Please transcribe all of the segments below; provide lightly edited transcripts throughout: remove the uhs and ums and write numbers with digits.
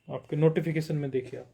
आपके नोटिफिकेशन में देखिए आप।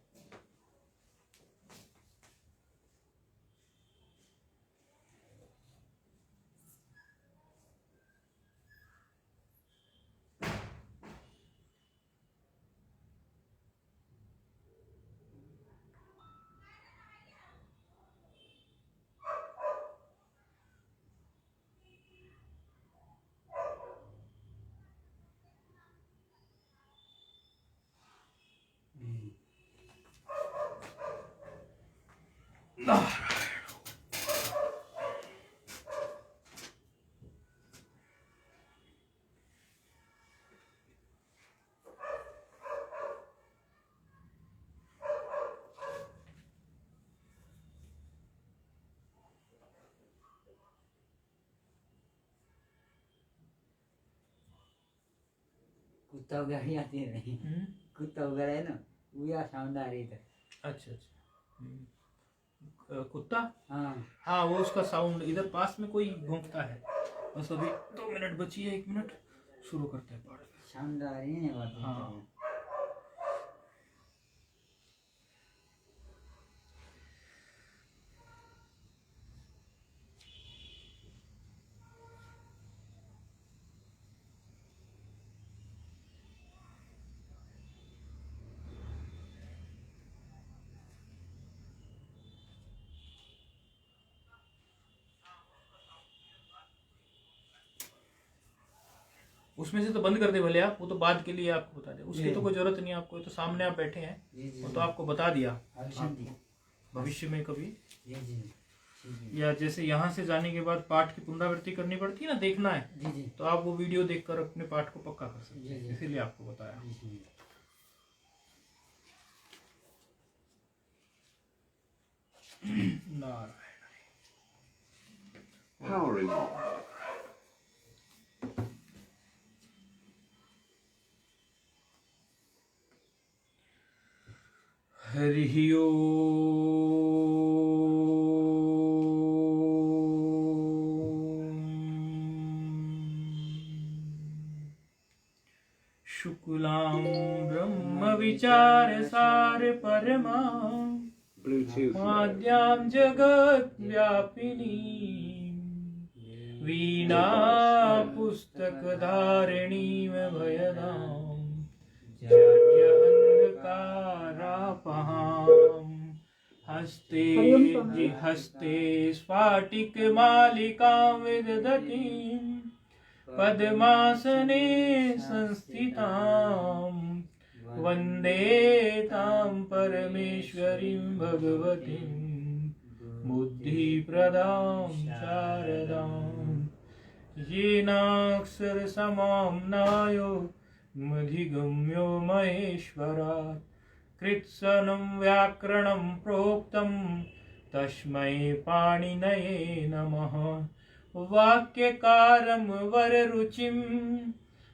कुत्ता वगैरह आती नहीं, कुत्ता वगैरह है ना, वो या साउंड आ रही था। अच्छा अच्छा। कुत्ता, हाँ हाँ वो उसका साउंड, इधर पास में कोई भौंकता है। बस अभी 2 मिनट बची है, 1 मिनट शुरू करते हैं पाठ। साउंड आ रही है बात। हाँ उसमें से तो बंद कर दे भले आप, वो तो बाद के लिए आपको बता दे, उसकी तो कोई जरूरत नहीं है आपको, तो सामने आप बैठे हैं, वो तो आपको बता दिया आपको भविष्य में कभी, या जैसे यहाँ से जाने के बाद पाठ की पुनरावृत्ति करनी पड़ती है ना, देखना है, तो आप वो वीडियो देखकर अपने पाठ को पक्का कर सकते हैं, इसीलिए आपको बताया। Narayan Powering on. हरि शुक्लां ब्रह्म विचार सार परमा Bluetooth mode. आद्यां जगत् व्यापिनी वीणा पुस्तक धारिणीं भयदां जाड्य अंधकारापहां हस्ते हस्ते स्फाटिकमालिकां विदधतीं पद्मासने संस्थितां वन्दे तां परमेश्वरीं भगवतीं बुद्धिप्रदां शारदां येनाक्षरसमाम्नायो मधिगम्यो महेश्वरात् कृत्स्नं व्याकरणं प्रोक्तं तस्मै पाणिनये नमः वाक्यकारं वररुचिं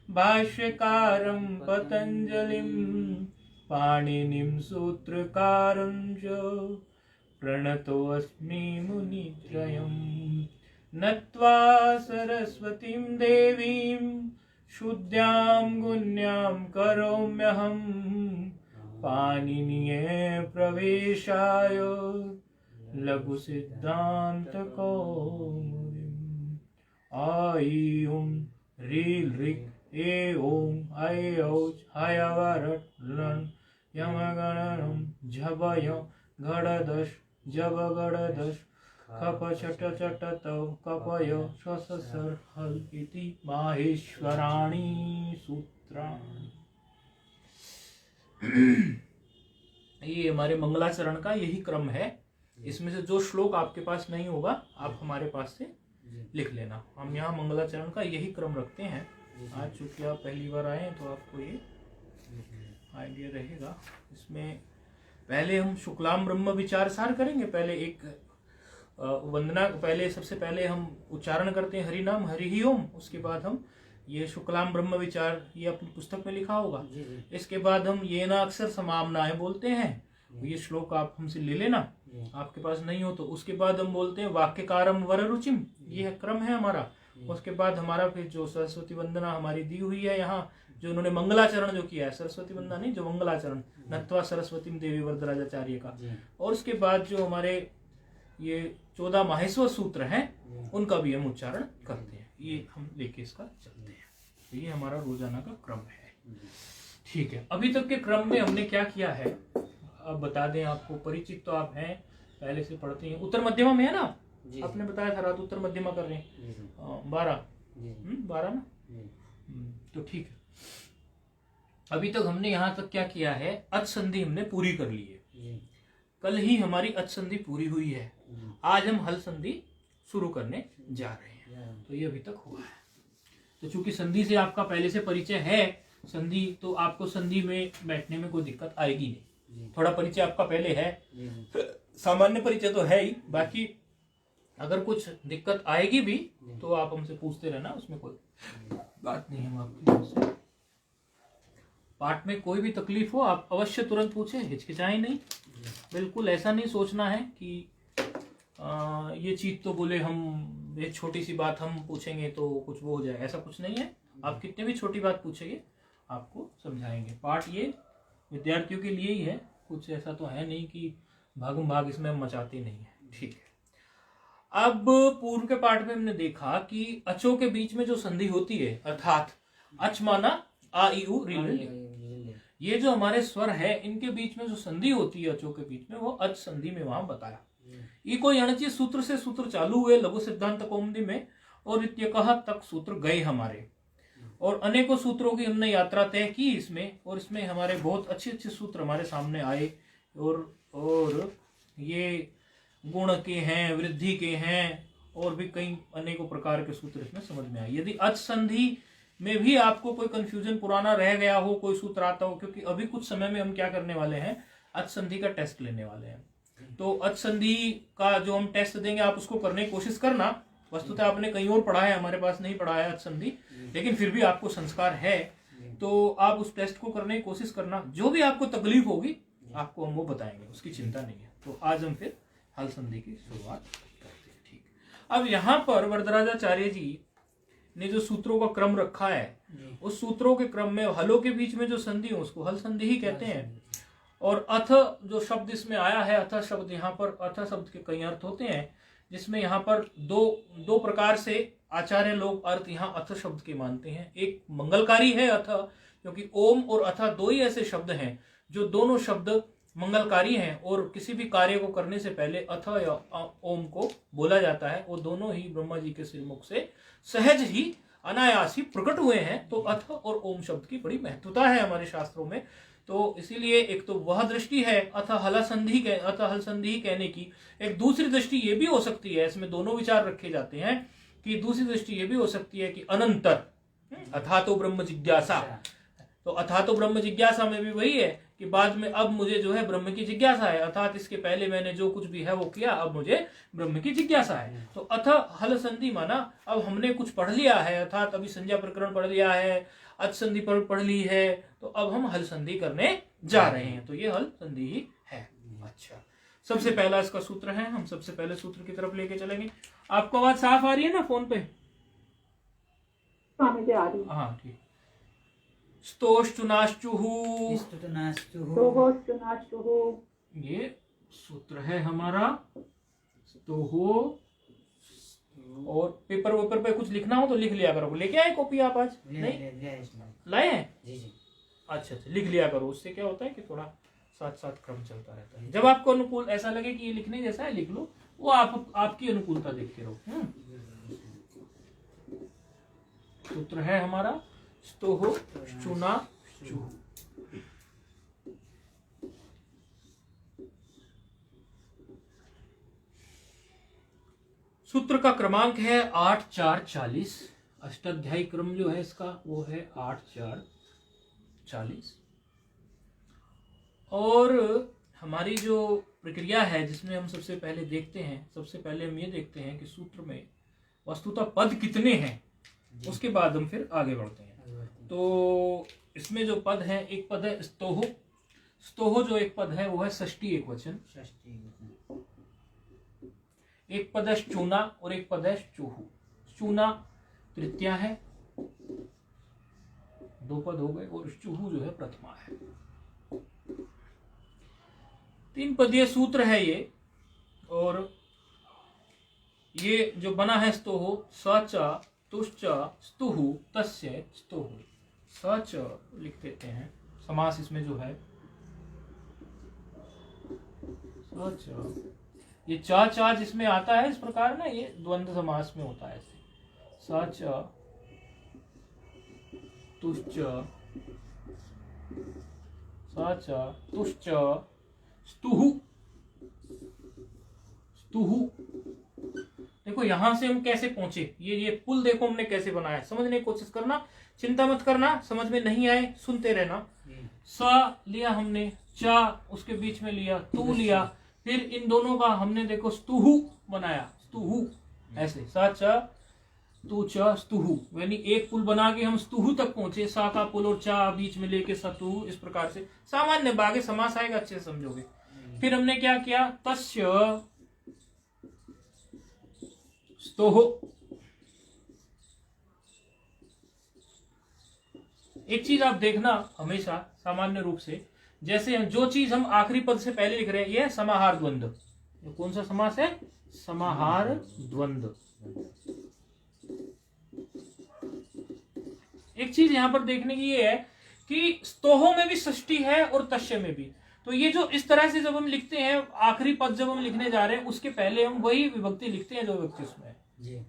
भाष्यकारं पतञ्जलिं पाणिनिं सूत्रकारं च प्रणतोऽस्मि मुनित्रयम् नत्वा सरस्वतीं देवीं शुद्ध्यां गुण्यां करोम्यहं पाणिनीये प्रवेशाय लघुसिद्धान्तकौमुदीम् ऐं ह्रीं ह्रीं ऐं ऐऔच हयवरट् लन् यमगणनं झभय घड़दश जब गड़दश खप छट चटतौ कपय स्वससर हल इति माहेश्वराणि सूत्राणि। ये हमारे मंगलाचरण का यही क्रम है। इसमें से जो श्लोक आपके पास नहीं होगा आप हमारे पास से लिख लेना। हम यहाँ मंगलाचरण का यही क्रम रखते हैं। आज चूंकि आप पहली बार आए हैं तो आपको ये आइडिया रहेगा। इसमें पहले हम शुक्लाम ब्रह्म विचार सार करेंगे। पहले एक वंदना, पहले सबसे पहले हम उच्चारण करते हैं हरि नाम हरि ही ओम। उसके बाद हम ये शुक्लाम ब्रह्म विचार, ये अपनी पुस्तक में लिखा होगा। इसके बाद हम ये ना अक्षर समामनाएं बोलते हैं। ये श्लोक आप हमसे ले लेना, आपके पास नहीं हो तो। उसके बाद हम बोलते हैं वाक्यकारम वर रुचिम, ये क्रम है हमारा। उसके बाद हमारा फिर जो सरस्वती वंदना हमारी दी हुई है यहाँ, जो उन्होंने मंगलाचरण जो किया है, सरस्वती वंदना नहीं, जो मंगलाचरण नत्वा सरस्वती देवी वरदराजाचार्य का, जी और उसके बाद जो हमारे ये 14 माहेश्वर सूत्र हैं उनका भी हम उच्चारण करते हैं। ये हम लेके इसका चलते हैं। तो ये हमारा रोजाना का क्रम है। ठीक है, अभी तक के क्रम में हमने क्या किया है अब बता दें आपको। परिचित तो आप हैं, पहले से पढ़ते हैं। उत्तर मध्यमा में है ना, जी आपने बताया था रात उत्तर मध्यमा कर रहे हैं। जी 12 जी 12 ना। जी तो ठीक है, अभी तक हमने यहाँ तक क्या किया है, अच संधि हमने पूरी कर ली है। जी कल ही हमारी अच संधि पूरी हुई है। जी आज हम हल संधि शुरू करने जा रहे हैं। तो ये अभी तक हुआ है। तो चूंकि संधि से आपका पहले से परिचय है, संधि तो आपको संधि में बैठने में कोई दिक्कत आएगी नहीं। थोड़ा परिचय आपका पहले है, सामान्य परिचय तो है ही, बाकी अगर कुछ दिक्कत आएगी भी तो आप हमसे पूछते रहना, उसमें कोई बात नहीं है। हम आपकी ओर से पाठ में कोई भी तकलीफ हो आप अवश्य तुरंत पूछे, हिचकिचाएं नहीं। बिल्कुल ऐसा नहीं सोचना है कि ये चीज तो बोले हम एक छोटी सी बात हम पूछेंगे तो कुछ वो हो जाए, ऐसा कुछ नहीं है। आप कितने भी छोटी बात पूछेंगे आपको समझाएंगे। पाठ ये विद्यार्थियों के लिए ही है, कुछ ऐसा तो है नहीं कि भागम भाग इसमें हम मचाते नहीं है। ठीक है, अब पूर्व के पाठ में हमने देखा कि अचों के बीच में जो संधि होती है, अर्थात अच माना आ ई उ री ली, ये जो हमारे स्वर है इनके बीच में जो संधि होती है अचों के बीच में, वो अच संधि में वहां बताया। इको यणचि सूत्र से सूत्र चालू हुए लघु सिद्धांत कौमुदी में, और इत्यकः तक सूत्र गए हमारे, और अनेकों सूत्रों की हमने यात्रा तय की इसमें, और इसमें हमारे बहुत अच्छे अच्छे सूत्र हमारे सामने आए। और ये गुण के हैं, वृद्धि के हैं, और भी कई अनेकों प्रकार के सूत्र इसमें समझ में आए। यदि अच संधि में भी आपको कोई कंफ्यूजन पुराना रह गया हो, कोई सूत्र आता हो, क्योंकि अभी कुछ समय में हम क्या करने वाले हैं, अच संधि का टेस्ट लेने वाले हैं। तो अच संधि का जो हम टेस्ट देंगे आप उसको करने की कोशिश करना। वस्तुतः आपने कहीं और पढ़ा है, हमारे पास नहीं पढ़ा है अच संधि, लेकिन फिर भी आपको संस्कार है तो आप उस टेस्ट को करने की कोशिश करना। जो भी आपको तकलीफ होगी आपको हम वो बताएंगे, उसकी चिंता नहीं है। तो आज हम फिर हल संधि की शुरुआत करते हैं। ठीक, अब यहाँ पर वरदराजाचार्य जी ने जो सूत्रों का क्रम रखा है, उस सूत्रों के क्रम में हलों के बीच में जो संधि हो उसको हल संधि ही कहते हैं। और अथ जो शब्द इसमें आया है, अथ शब्द, यहाँ पर अथ शब्द के कई अर्थ होते हैं, जिसमें यहाँ पर दो प्रकार से आचार्य लोग अर्थ यहाँ अथ शब्द के मानते हैं। एक मंगलकारी है अथ, क्योंकि ओम और अथ दो ही ऐसे शब्द हैं जो दोनों शब्द मंगलकारी हैं, और किसी भी कार्य को करने से पहले अथ या ओम को बोला जाता है। वो दोनों ही ब्रह्मा जी के श्रीमुख से सहज ही अनायास ही प्रकट हुए हैं। तो अथ और ओम शब्द की बड़ी महत्वता है हमारे शास्त्रों में। तो इसीलिए एक तो वह दृष्टि है अथ हल संधि कहने की। एक दूसरी दृष्टि ये भी हो सकती है, इसमें दोनों विचार रखे जाते हैं कि दूसरी दृष्टि ये भी हो सकती है कि अनंतर अथा तो ब्रह्म जिज्ञासा। तो अथा तो ब्रह्म जिज्ञासा में भी वही है कि बाद में अब मुझे जो है ब्रह्म की जिज्ञासा है, अर्थात इसके पहले मैंने जो कुछ भी है वो किया, अब मुझे ब्रह्म की जिज्ञासा है। तो अथ हल संधि माना अब हमने कुछ पढ़ लिया है, अर्थात अभी संज्ञा प्रकरण पढ़ लिया है, अच संधि पढ़ ली है, तो अब हम हल संधि करने जा रहे हैं। तो ये हल संधि ही है। अच्छा, सबसे पहला इसका सूत्र है, हम सबसे पहले सूत्र की तरफ लेके चलेंगे। आपको आवाज साफ आ रही है ना फोन पे? हाँ ठीक। स्तोष्टुनाश्चुः, ये सूत्र है हमारा स्तोहो। और पेपर पे कुछ लिखना हो तो लिख लिया करो। लेके आए कॉपी आप आज? नहीं लाए हैं? अच्छा, लिख लिया करो। उससे क्या होता है कि थोड़ा साथ साथ क्रम चलता रहता है। जब आपको अनुकूल ऐसा लगे कि ये लिखने जैसा है लिख लो, वो आपकी अनुकूलता देखते रहो। सूत्र है हमारा स्तोहो चुना चूह। सूत्र का क्रमांक है 8-4-40। अष्टाध्यायी क्रम जो है इसका वो है 8-4-40। और हमारी जो प्रक्रिया है जिसमें हम सबसे पहले देखते हैं, सबसे पहले हम ये देखते हैं कि सूत्र में वस्तुतः पद कितने हैं, उसके बाद हम फिर आगे बढ़ते हैं। तो इसमें जो पद है, एक पद है स्तोहो। स्तोहो जो एक पद है वो है षष्ठी एक वचन। एक पद है चूना और एक पद है चूहू। चूना तृतीया है, दो पद हो गए और चूहू जो है प्रथमा है। 3 पदीय सूत्र है ये। और ये जो बना है स्तोहो, सच तुश्च स्तुहु तस्य स्तोहु। सच लिख देते हैं, समास इसमें जो है सच, ये चा जिसमें आता है इस प्रकार ना, ये द्वंद्व समास में होता है ऐसे। सच तुश्च, सच तुश्च स्तुहु। स्तुहु देखो यहां से हम कैसे पहुंचे, ये पुल देखो हमने कैसे बनाया, समझने की कोशिश करना, चिंता मत करना, समझ में नहीं आए सुनते रहना। सा लिया हमने, चा उसके बीच में लिया, तू लिया, फिर इन दोनों का हमने देखो स्तुहु बनाया, स्तुहु ऐसे, सा चा तू चा स्तुहु, यानी एक पुल बना के हम स्तुहु तक पहुंचे। सा का पुल और चा बीच में लेके सतुहु, इस प्रकार से सामान्य बागे समास आएगा, अच्छे से समझोगे। फिर हमने क्या किया, तस्य स्तोहो। एक चीज आप देखना हमेशा सामान्य रूप से, जैसे जो चीज हम आखिरी पद से पहले लिख रहे हैं, ये समाहार द्वंद्व। कौन सा समास है, समाहार द्वंद्व। एक चीज यहां पर देखने की ये है कि स्तोहो में भी षष्ठी है और तस्य में भी। तो ये जो इस तरह से जब हम लिखते हैं, आखिरी पद जब हम लिखने जा रहे हैं, उसके पहले हम वही विभक्ति लिखते हैं जो विभक्ति उसमें है।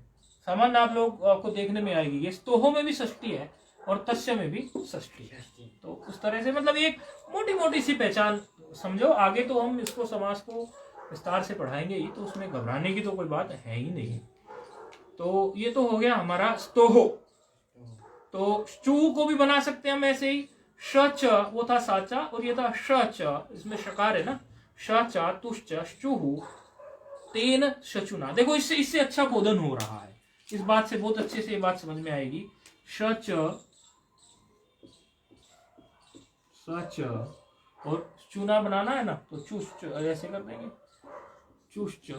सामान्य आप लोग को देखने में आएगी, ये स्तोहो में भी षष्ठी है और तस्य में भी षष्ठी है। तो उस तरह से मतलब एक मोटी मोटी सी पहचान समझो। आगे तो हम इसको समास को विस्तार से पढ़ाएंगे ही, तो उसमें घबराने की तो कोई बात है ही नहीं। तो ये तो हो गया हमारा स्तोहो। तो चू को भी बना सकते हैं हम ऐसे ही, शच वो था साचा और ये था शच, इसमें शकार है ना, शचा तुश्च चूहू तेन शचुना। देखो इससे अच्छा बोधन हो रहा है, इस बात से बहुत अच्छे से ये बात समझ में आएगी। शच सच और चूना बनाना है ना, तो चुश्च ऐसे कर देंगे, चुश्च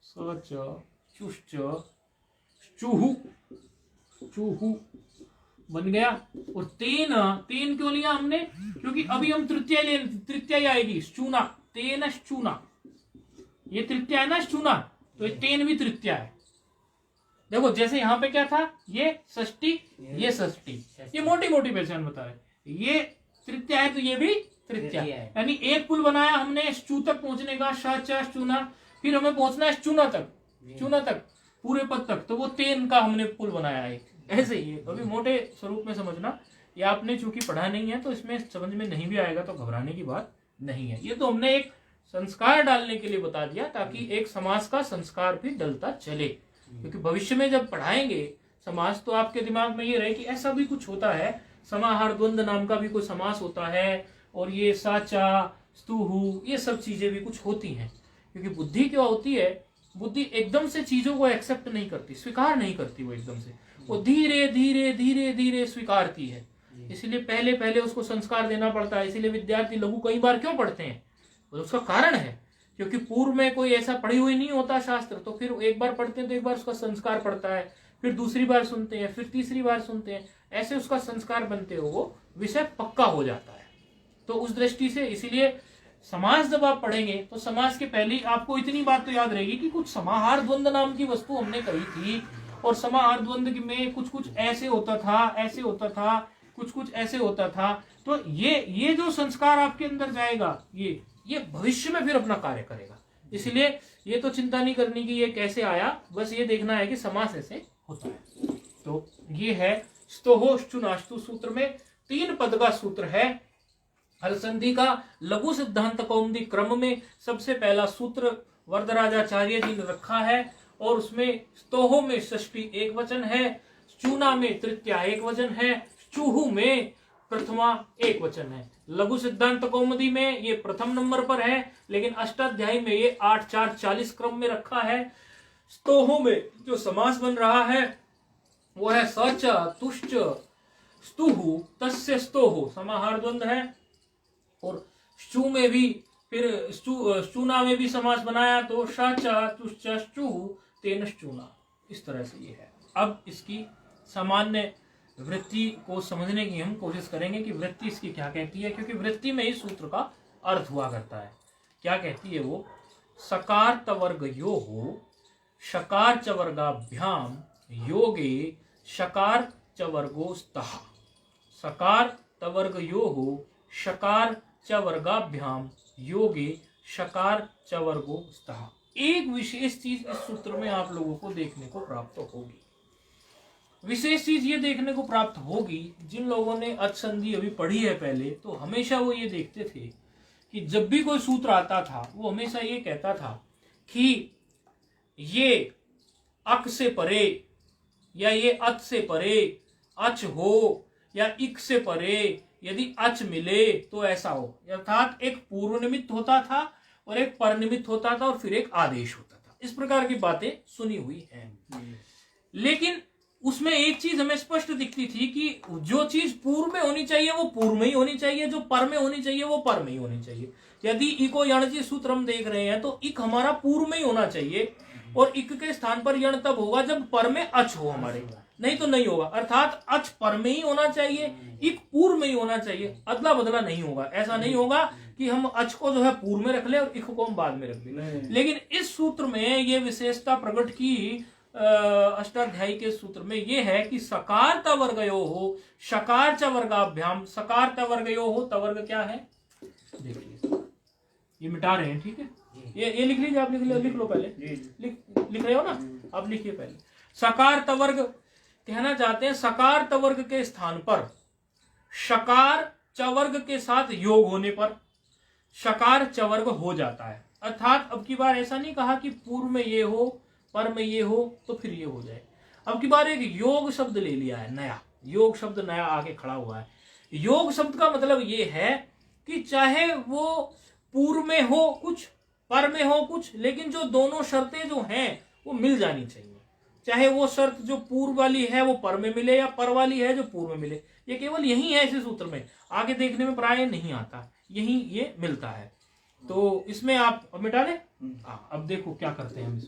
सच चुश्च चूहू, चूहू बन गया। और तेन क्यों लिया हमने, क्योंकि अभी हम तृतीय आएगी, चूना, तेन चूना, ये तृतीय है ना चूना, तो ये तेन भी तृतीय है। देखो जैसे यहाँ पे क्या था, ये षष्ठी, ये षष्ठी, ये मोटी मोटी पहचान बताए, ये तृतीय है तो ये भी तृतीय, यानी एक पुल बनाया हमने चू तक पहुंचने का, श चूना, फिर हमें पहुंचना है चूना तक, चूना तक पूरे पद तक, तो वो तेन का हमने पुल बनाया है। ऐसे ही है, अभी मोटे स्वरूप में समझना, ये आपने चूंकि पढ़ा नहीं है तो इसमें समझ में नहीं भी आएगा, तो घबराने की बात नहीं है। ये तो हमने एक संस्कार डालने के लिए बता दिया, ताकि एक समास का संस्कार भी डलता चले, क्योंकि भविष्य में जब पढ़ाएंगे समास तो आपके दिमाग में ये रहे कि ऐसा भी कुछ होता है, समाहार द्वंद्व नाम का भी कोई समास होता है, और ये साचा स्तुहु ये सब चीजें भी कुछ होती हैं। क्योंकि बुद्धि क्या होती है, बुद्धि एकदम से चीजों को एक्सेप्ट नहीं करती, स्वीकार नहीं करती, वो एकदम से, वो धीरे धीरे धीरे धीरे स्वीकारती है। इसलिए पहले पहले उसको संस्कार देना पड़ता है। इसीलिए विद्यार्थी लघु कई बार क्यों पढ़ते हैं, उसका कारण है, क्योंकि पूर्व में कोई ऐसा पढ़ी हुई नहीं होता शास्त्र, तो फिर एक बार पढ़ते हैं तो एक बार उसका संस्कार पड़ता है, फिर दूसरी बार सुनते हैं, फिर तीसरी बार सुनते हैं, ऐसे उसका संस्कार बनते हो वो विषय पक्का हो जाता है। तो उस दृष्टि से इसीलिए समास जब आप पढ़ेंगे तो समास के पहले आपको इतनी बात तो याद रहेगी कि कुछ समाहार द्वंद्व नाम की वस्तु हमने कही थी, और समाहार द्वंद्व में कुछ कुछ ऐसे होता था, ऐसे होता था, कुछ कुछ ऐसे होता था। तो ये जो संस्कार आपके अंदर जाएगा, ये भविष्य में फिर अपना कार्य करेगा। इसलिए ये तो चिंता नहीं करनी कि ये कैसे आया, बस ये देखना है कि समास ऐसे होता है। तो ये है स्तोहोश्चुनास्तु सूत्र में 3 पद का सूत्र है। हल संधि का लघु सिद्धांत कौमुदी क्रम में सबसे पहला सूत्र वरदराजाचार्य जी ने रखा है, और उसमें स्तोहो में षष्ठी एक वचन है, चूना में तृतीया एक वचन है, चूहू में प्रथमा एक वचन है। लघु सिद्धांत कौमुदी में ये प्रथम नंबर पर है, लेकिन अष्टाध्यायी में ये 8-4-40 क्रम में रखा है। स्तोहो में जो समास बन रहा है वो है सच तुश्च स्तुहु तस्य स्तोहो, समाहार द्वंद्व है। और स्तु में भी फिर स्तूना में भी समास बनाया, तो शाचा तुश्च स्तुहु तेन स्तूना, इस तरह से ये है। अब इसकी सामान्य वृत्ति को समझने की हम कोशिश करेंगे कि वृत्ति इसकी क्या कहती है, क्योंकि वृत्ति में ही सूत्र का अर्थ हुआ करता है। क्या कहती है वो? सकार तवर्गयोः शकार च वर्गाभ्याम योगे शकार च वर्गो स्तः। सकार तवर्गयोः शकार च वर्गाभ्याम योगे शकार च वर्गो स्तः। एक विशेष चीज इस सूत्र में आप लोगों को देखने को प्राप्त होगी। विशेष चीज ये देखने को प्राप्त होगी, जिन लोगों ने अच संधि अभी पढ़ी है पहले, तो हमेशा वो ये देखते थे कि जब भी कोई सूत्र आता था वो हमेशा ये कहता था कि ये अक से परे या ये अच से परे अच हो या इक से परे यदि अच मिले तो ऐसा हो। अर्थात एक पूर्व निमित्त होता था और एक पर निमित्त होता था और फिर एक आदेश होता था। इस प्रकार की बातें सुनी हुई हैं। लेकिन उसमें एक चीज हमें स्पष्ट दिखती थी कि जो चीज पूर्व में होनी चाहिए वो पूर्व में ही होनी चाहिए, जो पर में होनी चाहिए वो पर में ही होनी चाहिए। यदि इको यणजी सूत्र हम देख रहे हैं तो इक हमारा पूर्व में ही होना चाहिए और इक के स्थान पर यण तब होगा जब पर में अच हो हमारे, नहीं तो नहीं होगा। अर्थात अच पर में ही होना चाहिए, इक पूर्व में ही होना चाहिए, अदला बदला नहीं होगा। ऐसा नहीं होगा कि हम अच को जो है पूर्व में रख ले और इक को हम बाद में रख ले। लेकिन इस सूत्र में ये विशेषता प्रकट की अष्टाध्यायी के सूत्र में ये है कि सकार तवर्गयोः शकार च वर्गाभ्याम। सकार तवर्गयोः, तवर्ग क्या है देखिए, ये मिटा रहे हैं, ठीक है। ये लिख लीजिए, आप लिख लो पहले, लिख रहे हो ना आप, लिखिए पहले। सकार तवर्ग कहना चाहते हैं सकार तवर्ग के स्थान पर शकार चवर्ग के साथ योग होने पर शकार चवर्ग हो जाता है। अर्थात अब की बार ऐसा नहीं कहा कि पूर्व में ये हो पर में ये हो तो फिर ये हो जाए। अब की बार एक योग शब्द ले लिया है, नया योग शब्द नया आके खड़ा हुआ है। योग शब्द का मतलब ये है कि चाहे वो पूर्व में हो कुछ, पर में हो कुछ, लेकिन जो दोनों शर्तें जो हैं वो मिल जानी चाहिए। चाहे वो शर्त जो पूर्व वाली है वो पर में मिले या पर वाली है जो पूर्व में मिले। ये केवल यही है इस सूत्र में, आगे देखने में प्राय नहीं आता, यही ये मिलता है। तो इसमें आप अब मिटा लें। अब देखो क्या करते हैं हम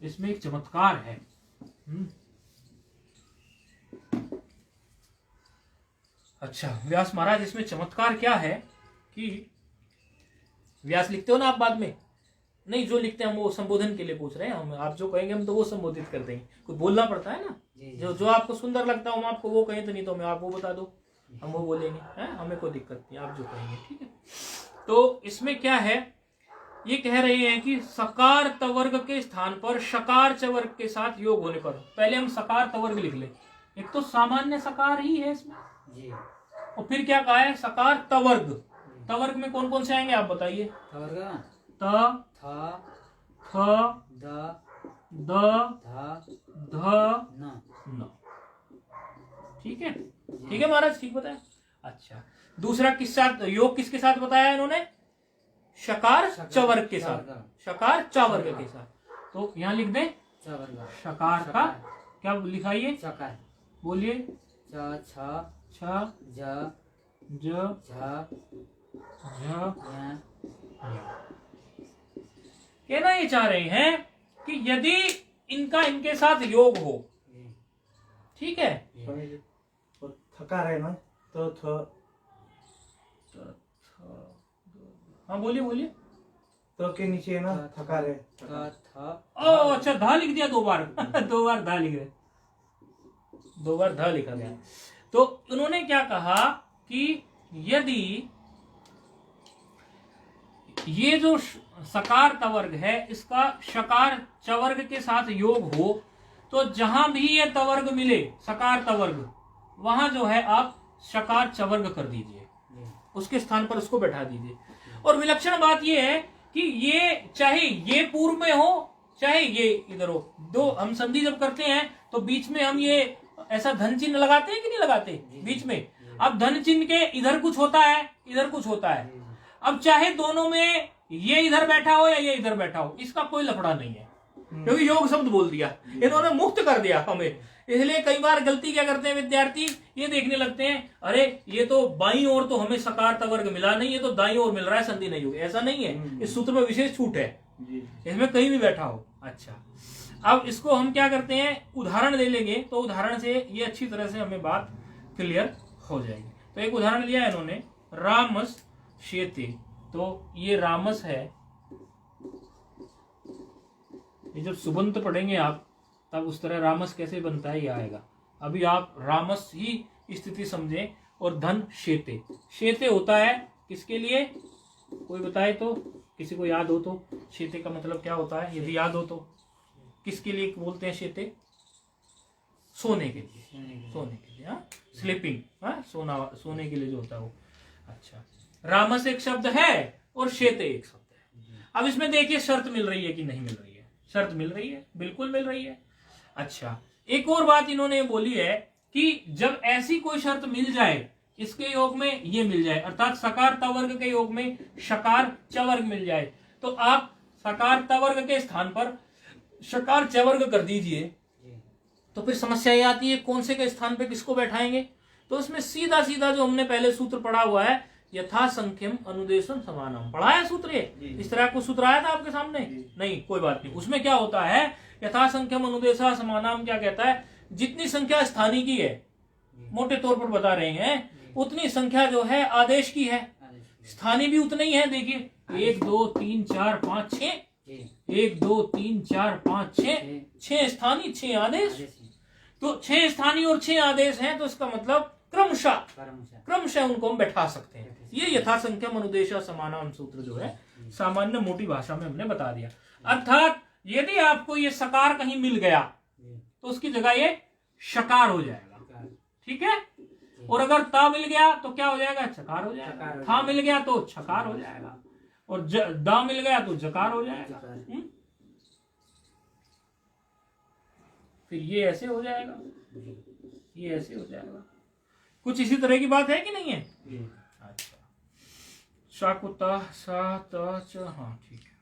इसमें एक चमत्कार है। अच्छा व्यास महाराज, इसमें चमत्कार क्या है कि व्यास लिखते हो ना आप बाद में, नहीं जो लिखते हैं हम वो संबोधन के लिए पूछ रहे हैं हम, आप जो कहेंगे हम तो वो संबोधित कर देंगे। कुछ बोलना पड़ता है ना, जो आपको सुंदर लगता हो हम आपको वो कहें, तो नहीं तो मैं आपको बता दो, हम वो बोलेंगे, हैं हमें कोई दिक्कत नहीं, आप जो कहेंगे ठीक है। तो इसमें क्या है, ये कह रहे हैं कि सकार तवर्ग के स्थान पर शकार चवर्ग के साथ योग होने पर, पहले हम सकार तवर्ग लिख ले। एक तो सामान्य सकार ही है इसमें जी, और फिर क्या कहा है सकार तवर्ग। तवर्ग में कौन कौन से आएंगे आप बताइए। त थ द ध न। ठीक है, ठीक है महाराज, ठीक बताया। अच्छा दूसरा किस साथ योग, किसके साथ बताया इन्होंने, शकार चवर्ग के साथ, शकार चवर्ग के साथ। तो यहाँ लिख दें शकार का क्या लिखाइए, बोलिए कहना ये चाह रहे हैं कि यदि इनका इनके साथ योग हो, ठीक है, थकार है ना तो हाँ बोलिए बोलिए। तो के नीचे है ना थकार है, ओ अच्छा धा लिख दिया दो बार दो बार धा लिख दिया, दो बार धा लिखा गया। तो उन्होंने क्या कहा कि यदि ये जो सकार तवर्ग है इसका शकार चवर्ग के साथ योग हो, तो जहां भी ये तवर्ग मिले सकार तवर्ग, वहां जो है आप शकार चवर्ग कर दीजिए, उसके स्थान पर उसको बैठा दीजिए। और विलक्षण बात ये है कि ये चाहे ये पूर्व में हो चाहे ये इधर हो, दो हम संधि जब करते हैं तो बीच में हम ये ऐसा धन चिन्ह लगाते हैं कि नहीं लगाते बीच में। अब धन चिन्ह के इधर कुछ होता है इधर कुछ होता है, अब चाहे दोनों में ये इधर बैठा हो या ये इधर बैठा हो, इसका कोई लफड़ा नहीं है, क्योंकि योग शब्द बोल दिया, इन्होंने मुक्त कर दिया हमें। इसलिए कई बार गलती क्या करते हैं विद्यार्थी, ये देखने लगते हैं अरे ये तो बाईं ओर तो हमें सकार तवर्ग मिला नहीं, ये तो दाईं ओर मिल रहा है, संधि नहीं होगी। ऐसा नहीं है, इस सूत्र में विशेष छूट है, इसमें कहीं भी बैठा हो। अच्छा अब इसको हम क्या करते हैं, उदाहरण ले लेंगे, तो उदाहरण से ये अच्छी तरह से हमें बात क्लियर हो जाएगी। तो एक उदाहरण लिया है इन्होंने, रामस शेते। तो ये रामस है, ये जब सुबंत पढ़ेंगे आप तब उस तरह रामस कैसे बनता है ये आएगा। अभी आप रामस ही स्थिति समझें। और धन शेते, शेते होता है किसके लिए, कोई बताए तो, किसी को याद हो तो, शेते का मतलब क्या होता है यदि याद हो तो, किसके लिए बोलते हैं शेते, सोने के लिए, सोने के लिए, हाँ, स्लीपिंग, हाँ, सोने के लिए जो होता है वो। अच्छा, रामस एक शब्द है और शेते एक शब्द है। अब इसमें देखिए शर्त मिल रही है कि नहीं मिल रही है, शर्त मिल रही है, बिल्कुल मिल रही है। अच्छा, एक और बात इन्होंने बोली है कि जब ऐसी कोई शर्त मिल जाए, इसके योग में ये मिल जाए, अर्थात सकार तवर्ग के योग में शकार चवर्ग मिल जाए, तो आप सकार तवर्ग के स्थान पर शकार चवर्ग कर दीजिए। तो फिर समस्या ये आती है कौन से के स्थान पे किसको बैठाएंगे। तो इसमें सीधा सीधा जो हमने पहले सूत्र पढ़ा हुआ है, यथा संख्यम अनुदेशम समानम, पढ़ा है सूत्र ये, इस तरह को सूत्र आया था आपके सामने, नहीं कोई बात नहीं। उसमें क्या होता है, यथा संख्यम अनुदेशा समानम क्या कहता है, जितनी संख्या स्थानीय की है, मोटे तौर पर बता रहे हैं, उतनी संख्या जो है आदेश की है, स्थानीय भी उतनी ही है। देखिए 1 2 3 4 5 6, 1 2 3 4 5 6, 6 स्थानीय 6 आदेश। तो 6 स्थानीय और 6 आदेश हैं, तो इसका मतलब क्रमशः उनको हम बैठा सकते हैं। ये यथा संख्या अनुदेशा समानाम सूत्र जो है सामान्य मोटी भाषा में हमने बता दिया। अर्थात यदि आपको ये सकार कहीं मिल गया तो उसकी जगह ये शकार हो जाएगा, ठीक है। और अगर ता मिल गया तो क्या हो जाएगा, चकार हो जाएगा। था मिल गया तो छकार हो जाएगा, और दा मिल गया तो जकार हो जाएगा। फिर ये ऐसे हो जाएगा, ये ऐसे हो जाएगा। कुछ इसी तरह की बात है कि नहीं है। अच्छा, शाकुता सा ता च, हाँ ठीक है।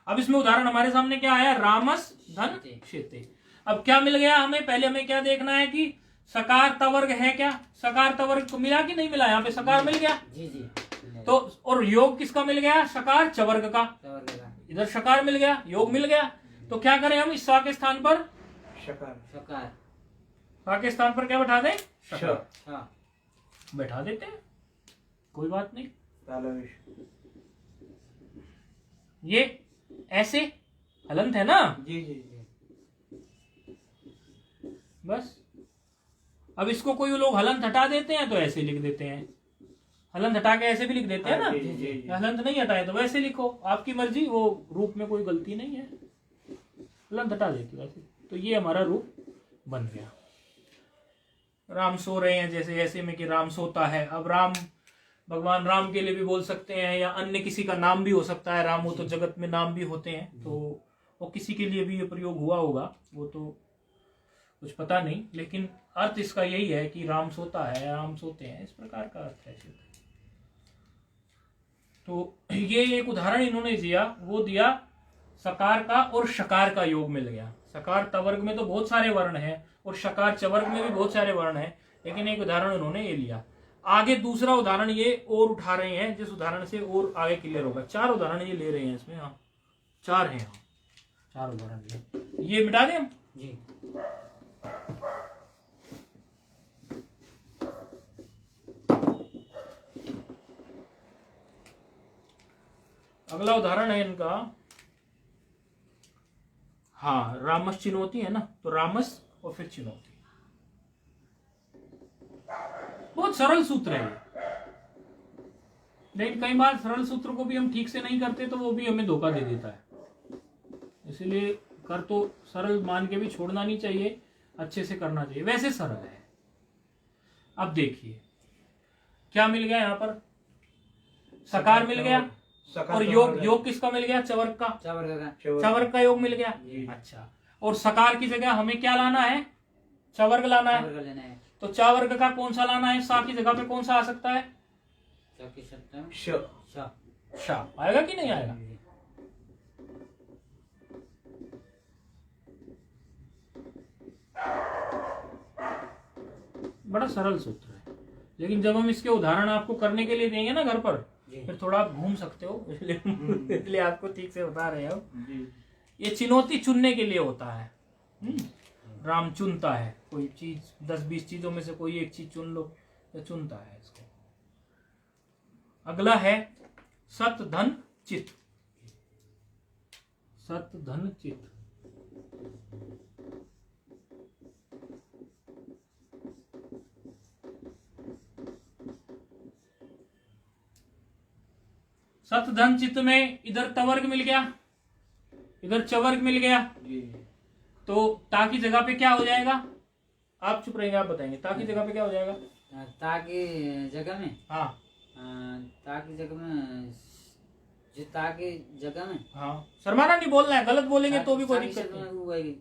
अब इसमें उदाहरण हमारे सामने क्या आया, रामस धन शेते। अब क्या मिल गया हमें, पहले हमें क्या देखना है कि सकार तवर्ग है क्या, सकार तवर्ग को मिला कि नहीं मिला, यहाँ पे सकार मिल गया जी जी। तो, और योग किसका मिल गया, सकार चवर्ग का, इधर सकार मिल गया, योग मिल गया। तो क्या करें हम, इस सा के स्थान पर शकार, शकार, सा के स्थान पर क्या बैठा दें, हाँ बैठा देते हैं, कोई बात नहीं। ये ऐसे हलंत है ना, जी जी जी। बस अब इसको कोई लोग हलंत हटा देते हैं तो ऐसे लिख देते हैं, हलंत हटा के ऐसे भी लिख देते हैं ना, हलंत नहीं हटाए तो वैसे लिखो, आपकी मर्जी, वो रूप में कोई गलती नहीं है, हलंत हटा देती वैसे। तो ये हमारा रूप बन गया। राम सो रहे हैं, जैसे ऐसे में कि राम सोता है। अब राम भगवान राम के लिए भी बोल सकते हैं, या अन्य किसी का नाम भी हो सकता है। राम हो तो जगत में नाम भी होते हैं, तो वो किसी के लिए भी ये प्रयोग हुआ होगा, वो तो कुछ पता नहीं, लेकिन अर्थ इसका यही है कि राम सोता है, राम सोते हैं, इस प्रकार का अर्थ है। तो ये एक उदाहरण इन्होंने दिया, वो दिया सकार का और शकार का योग मिल गया। सकार तवर्ग में तो बहुत सारे वर्ण हैं और शकार चवर्ग में भी बहुत सारे वर्ण हैं, लेकिन एक उदाहरण उन्होंने ये लिया। आगे दूसरा उदाहरण ये और उठा रहे हैं, जिस उदाहरण से और आगे क्लियर होगा। 4 उदाहरण ये ले रहे हैं इसमें, हाँ 4 हैं, हाँ 4 उदाहरण ये मिटा दें हम जी। अगला उदाहरण है इनका, हाँ रामस चिनौती है ना, तो रामस और फिर चिनौती। बहुत सरल सूत्र है, लेकिन कई बार सरल सूत्र को भी हम ठीक से नहीं करते तो वो भी हमें धोखा दे देता है। इसलिए कर तो सरल मान के भी छोड़ना नहीं चाहिए, अच्छे से करना चाहिए, वैसे सरल है। अब देखिए क्या मिल गया यहाँ पर, सकार मिल गया, और योग किसका मिल गया, चवर्ग का, चवर्ग का योग मिल गया। अच्छा, और सकार की जगह हमें क्या लाना है, चवर्ग लाना है। तो चवर्ग का कौन सा लाना है, सा की जगह पे कौन सा आ सकता है, शा आएगा कि नहीं आएगा। बड़ा सरल सूत्र है, लेकिन जब हम इसके उदाहरण आपको करने के लिए देंगे ना घर पर, फिर थोड़ा आप घूम सकते हो, इसलिए आपको ठीक से बता रहे हो। ये चुनौती चुनने के लिए होता है। राम चुनता है कोई चीज, 10-20 चीजों में से कोई एक चीज चुन लो, तो चुनता है इसको। अगला है सत धन चित। सत धन चित, सत धन चित्त में इधर तवर्ग मिल गया, इधर चवर्ग मिल गया, तो ता की जगह पे क्या हो जाएगा? आप चुप रहेंगे, आप बताएंगे। ता की जगह पे क्या हो जाएगा? ता की जगह में, हाँ ता की जगह में, जो ता की जगह में, हाँ, शर्माना नहीं बोलना है, गलत बोलेंगे तो भी कोई दिक्कत नहीं।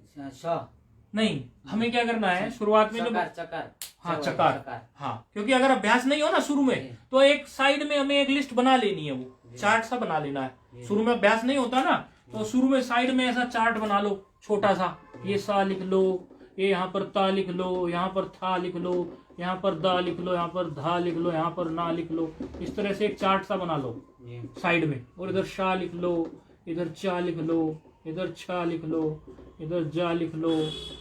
नहीं, हमें क्या करना है शुरुआत में जब चकार, हाँ चकार, हाँ, क्योंकि अगर अभ्यास नहीं हो ना शुरू में, तो एक साइड में हमें एक लिस्ट बना लेनी है, वो चार्ट सा बना लेना है। शुरू में अभ्यास नहीं होता ना, तो शुरू में साइड में ऐसा चार्ट बना लो छोटा सा, ये सा लिख लो, ये यहाँ पर ता लिख लो, यहाँ पर था लिख लो, यहाँ पर दा लिख लो, यहाँ पर धा लिख लो, यहाँ पर ना लिख लो। इस तरह से एक चार्ट सा बना लो साइड में, और इधर शा लिख लो, इधर चा लिख लो, इधर छा लिख लो, इधर जा लिख लो,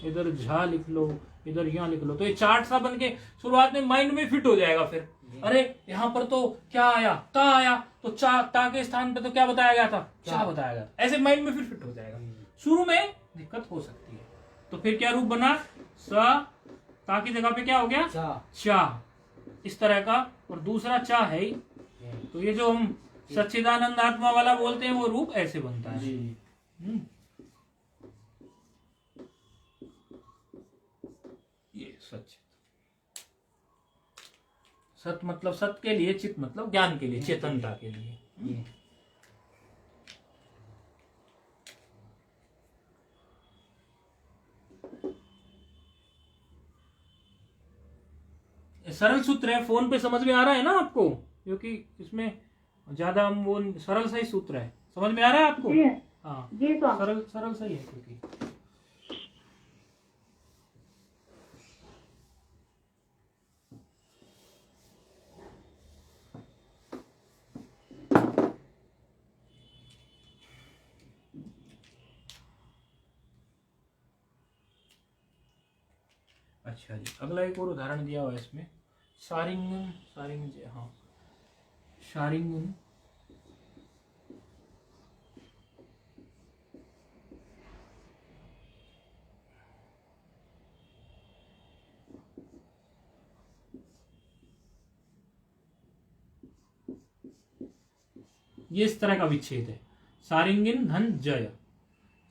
इधर झा लिख लो, इधर यहाँ लिख लो। तो ये चार्ट सा बन के शुरुआत में माइंड में फिट हो जाएगा। फिर अरे यहाँ पर तो क्या आया, ता आया, तो चा, ता के स्थान पे तो क्या बताया गया था? चा बताया गया था। ऐसे माइंड में फिर फिट हो जाएगा। शुरू में दिक्कत हो सकती है, तो फिर क्या रूप बना? सा, ता की जगह पे क्या हो गया? चा, इस तरह का। और दूसरा चा है ही, तो ये जो हम सच्चिदानंद आत्मा वाला बोलते हैं, वो रूप ऐसे बनता है। ये सच, सत मतलब सत के लिए, चित मतलब ज्ञान के लिए, चेतनता के लिए। सरल सूत्र है, फोन पे समझ में आ रहा है ना आपको? क्योंकि इसमें ज्यादा हम वो सरल सा ही सूत्र है, समझ में आ रहा है आपको? हाँ जी, तो सरल सरल सही है। क्योंकि अच्छा जी, अगला एक और उदाहरण दिया हुआ है इसमें, शारिंगन, हाँ शारिंगन। ये इस तरह का विच्छेद है, सारिंगिन धन जय,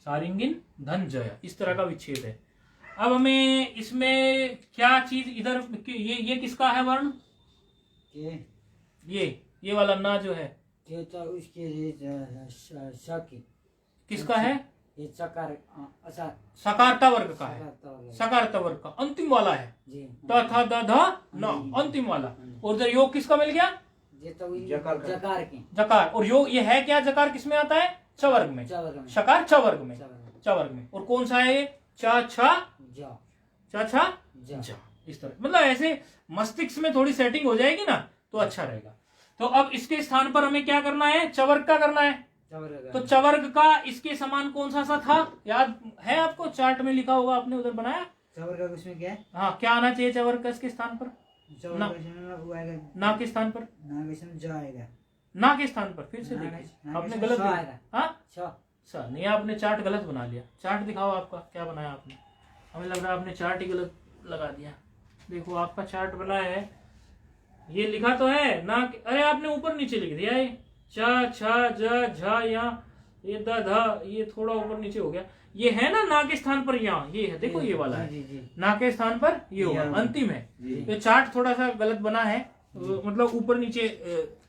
सारिंगिन धन जय, इस तरह का विच्छेद है। अब हमें इसमें क्या चीज इधर, ये किसका है वर्ण? ये वाला ना जो है, किसका है? ये चकार, सकारता वर्ग का है, सकारता वर्ग का अंतिम वाला है। त था द ध न, अंतिम वाला। और इधर योग किसका मिल गया? जकार। और योग ये है क्या? जकार किसमें आता है? च वर्ग में, शकार च वर्ग में, च वर्ग में। और कौन सा है ये? चा छा जा। इस तरह, मतलब ऐसे मस्तिष्क में थोड़ी सेटिंग हो जाएगी ना, तो अच्छा रहेगा। तो अब इसके स्थान पर हमें क्या करना है? चवर्ग का करना है। तो चवर्ग का इसके समान कौन सा था? याद है आपको? चार्ट में लिखा होगा, आपने उधर बनाया। चवर्ग का उसमें क्या है? हाँ, क्या आना चाहिए चवर्ग का इसके स्थान पर? ना के स्थान पर, ना के स्थान पर। फिर से देखिए, आपने गलत हाँ नहीं, आपने चार्ट गलत बना लिया। चार्ट दिखाओ आपका, क्या बनाया आपने? हमें लग रहा है आपने चार्ट ही गलत लगा दिया। देखो आपका चार्ट बना है, ये लिखा तो है ना, अरे आपने ऊपर नीचे लिख दिया। ये चा छा जा झा, यहाँ ये दा धा, ये थोड़ा ऊपर नीचे हो गया। ये है ना के स्थान पर, यहाँ ये है, देखो ये वाला है, ना के स्थान पर ये होगा, अंतिम है। ये चार्ट थोड़ा सा गलत बना है, मतलब ऊपर नीचे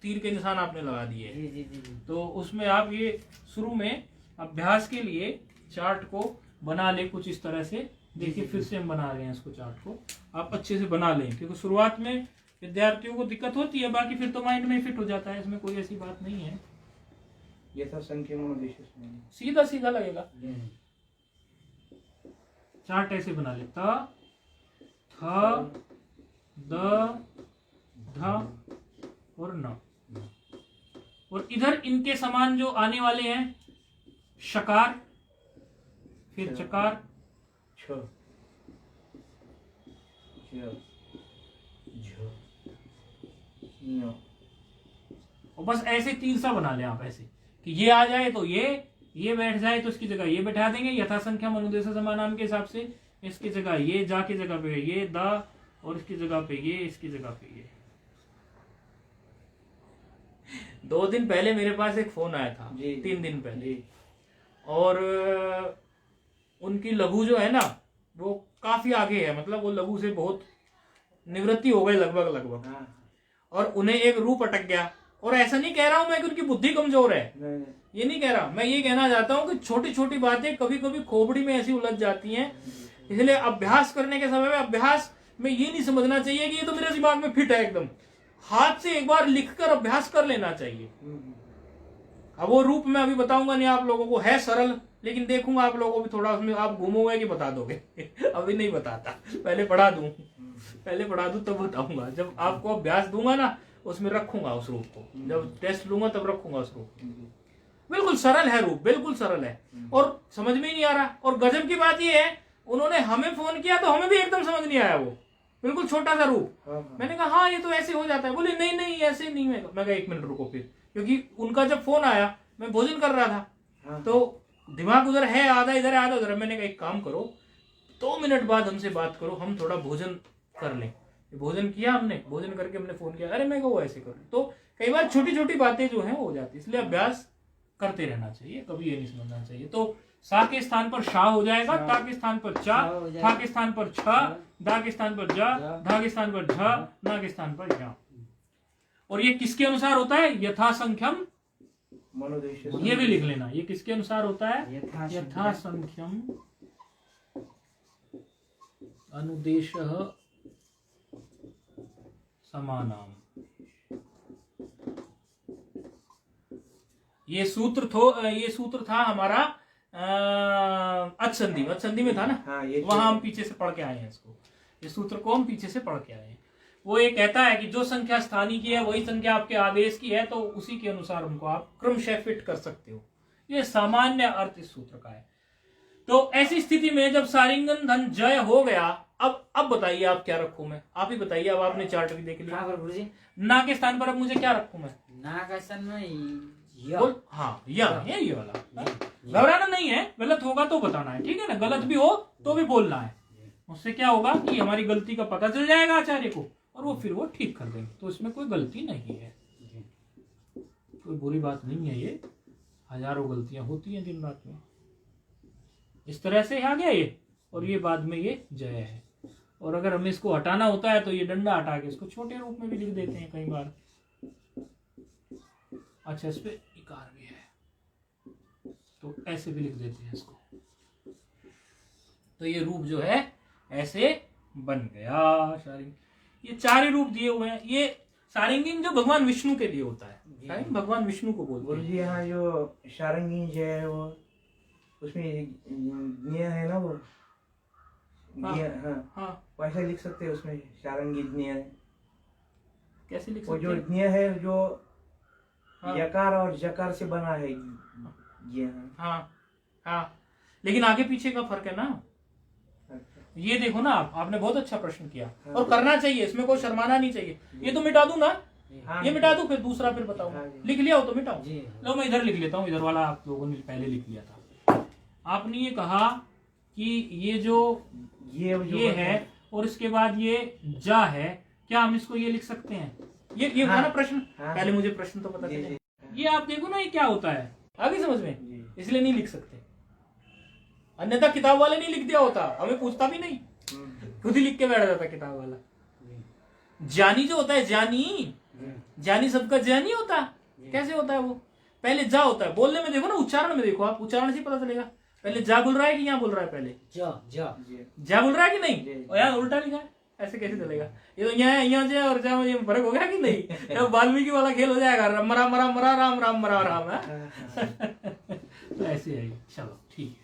तीर के निशान आपने लगा दिए। तो उसमें आप ये शुरू में अभ्यास के लिए चार्ट को बना ले कुछ इस तरह से। देखिए फिर से हम बना रहे हैं इसको, चार्ट को आप अच्छे से बना लें, क्योंकि शुरुआत में विद्यार्थियों को दिक्कत होती है, बाकी फिर तो माइंड में फिट हो जाता है, इसमें कोई ऐसी बात नहीं है। ये था संख्या सीधा सीधा लगेगा। चार्ट ऐसे बना ले, त थ द ध और न। और इधर इनके समान जो आने वाले हैं, शकार फिर चकार, छ ज झ ञ। और बस ऐसे 3 सा बना लें आप, ऐसे कि ये आ जाए तो ये बैठ जाए तो इसकी जगह ये बैठा देंगे यथासंख्या अनुदेश समानाम के हिसाब से। इसकी जगह ये जा की जगह पे ये दा, और इसकी जगह पे ये, इसकी जगह पे ये। 2 दिन पहले मेरे पास एक फोन आया था, जी। 3 दिन पहले, जी और उनकी लघु जो है ना वो काफी आगे है, मतलब वो लघु से बहुत निवृत्ति हो गई लगभग। हाँ और उन्हें एक रूप अटक गया। और ऐसा नहीं कह रहा हूं मैं कि उनकी बुद्धि कमजोर है, नहीं ये नहीं कह रहा। मैं ये कहना चाहता हूं कि छोटी छोटी बातें कभी कभी खोपड़ी में ऐसी उलझ जाती हैं। इसलिए अभ्यास करने के समय में अभ्यास में ये नहीं समझना चाहिए कि ये तो मेरे दिमाग में फिट है एकदम। हाथ से एक बार लिखकर अभ्यास कर लेना चाहिए। अब वो रूप मैं अभी बताऊंगा नहीं आप लोगों को, है सरल, लेकिन देखूंगा आप लोगों को भी थोड़ा उसमें आप घूमोगे कि बता दोगे। अभी नहीं बताता, पहले पढ़ा दूं तब बताऊंगा। जब आपको अभ्यास दूंगा ना उसमें रखूंगा उस रूप को, जब टेस्ट लूंगा तब रखूंगा उस रूप को। बिल्कुल सरल है रूप, बिल्कुल सरल है और समझ में ही नहीं आ रहा। और गजब की बात ये है, उन्होंने हमें फोन किया तो हमें भी एकदम समझ नहीं आया। वो बिल्कुल छोटा सा रूप। मैंने कहा हाँ ये तो ऐसे हो जाता है। बोले नहीं नहीं ऐसे नहीं। मैं कहा 1 मिनट रुको फिर, क्योंकि उनका जब फोन आया मैं भोजन कर रहा था तो दिमाग उधर है, आधा इधर है आधा उधर। मैंने कहा एक काम करो, 2 मिनट बाद हमसे बात करो, हम थोड़ा भोजन कर लें। भोजन किया हमने, भोजन करके हमने फोन किया, अरे मैं वो ऐसे करूँ। तो कई बार छोटी छोटी बातें जो हैं हो जाती है, इसलिए अभ्यास करते रहना चाहिए, कभी ये नहीं समझना चाहिए। तो सा के स्थान पर शा हो जाएगा, ता के स्थान पर चा, था के स्थान पर छ, दा के स्थान पर जा, धा के स्थान पर झ, ना के स्थान पर जा। और ये किसके अनुसार होता है? यथासंख्यम, मनोदेश। ये भी लिख लेना, ये किसके अनुसार होता है? यथासंख्यम अनुदेशः समानाम। ये सूत्र था हमारा अच्छंदी में था ना। हाँ, ये वहां हम पीछे से पढ़ के आए हैं इसको। ये सूत्र को हम पीछे से पढ़ के आए हैं। वो ये कहता है कि जो संख्या स्थानीय की है वही संख्या आपके आदेश की है, तो उसी के अनुसार उनको आप क्रमशः फिट कर सकते हो। ये सामान्य अर्थ इस सूत्र का है। तो ऐसी स्थिति में जब सारिंगन धन जय हो गया, अब बताइए आप क्या रखूं मैं? आप ही बताइए। अब आपने चार्ट भी देख लिया। ना के स्थान पर अब मुझे क्या रखूं मैं? ना का स्थान में हाँ ये वाला। घबराना नहीं है, गलत होगा तो बताना है, ठीक है ना? गलत भी हो तो भी बोलना है। उससे क्या होगा कि हमारी गलती का पता चल जाएगा आचार्य को, और वो फिर वो ठीक कर देंगे। तो इसमें कोई गलती नहीं है, कोई बुरी बात नहीं है। ये हजारों गलतियां होती हैं दिन रात में। इस तरह से आ गया ये, और ये बाद में ये जय है। और अगर हमें इसको हटाना होता है तो ये डंडा हटा के इसको छोटे रूप में भी लिख देते हैं कई बार। अच्छा, इस पे इकार भी है तो ऐसे भी लिख देते हैं इसको। तो ये रूप जो है ऐसे बन गया सारिंग। ये 4 रूप दिए हुए हैं। ये सारिंगिन जो भगवान विष्णु के लिए होता है, सारिंग भगवान विष्णु को बोलते गुरु हैं। जी यहाँ जो सारंगी जो है वो उसमें ज्ञ है ना, वो ज्ञ। हाँ वैसे लिख सकते हैं उसमें सारंगी ज्ञ। कैसे लिख वो सकते जो हैं? ज्ञ है जो हाँ। यकार और जकार से बना है ज्ञ। हाँ, लेकिन आगे पीछे का फर्क है ना। ये देखो ना, आपने बहुत अच्छा प्रश्न किया। हाँ। और करना चाहिए, इसमें कोई शर्माना नहीं चाहिए। ये तो मिटा दूं ना, हाँ, ये मिटा दूं, फिर दूसरा फिर बताऊं। हाँ। लिख लिया हो तो मिटाओ। जी। लो मैं इधर लिख लेता हूँ, इधर वाला आप लोगों ने पहले लिख लिया था। आपने ये कहा कि ये जो ये है और इसके बाद ये जा है, क्या हम इसको ये लिख सकते हैं? ये हाँ। था ना प्रश्न। हाँ। पहले मुझे प्रश्न तो पता जी, चले। जी। ये आप देखो ना, ये क्या होता है आगे समझ में, जी। इसलिए नहीं लिख सकते। अन्यथा किताब वाले नहीं लिख दिया होता, हमें पूछता भी नहीं, खुद ही लिख के बैठ जाता किताब वाला। ज्ञानी जो होता है, ज्ञानी सबका ज्ञानी होता है। कैसे होता है वो? पहले जा होता है, बोलने में देखो ना, उच्चारण में देखो, आप उच्चारण से पता चलेगा। पहले जा बोल रहा है कि यहाँ बोल रहा है? पहले जा बोल रहा है कि नहीं? और यहाँ उल्टा लिखा है, ऐसे कैसे चलेगा? ये तो यहाँ जे और जा में फर्क हो गया कि नहीं? वाल्मीकि वाला खेल हो जाएगा, मरा मरा मरा राम राम मरा राम है। तो ऐसे है। चलो ठीक है,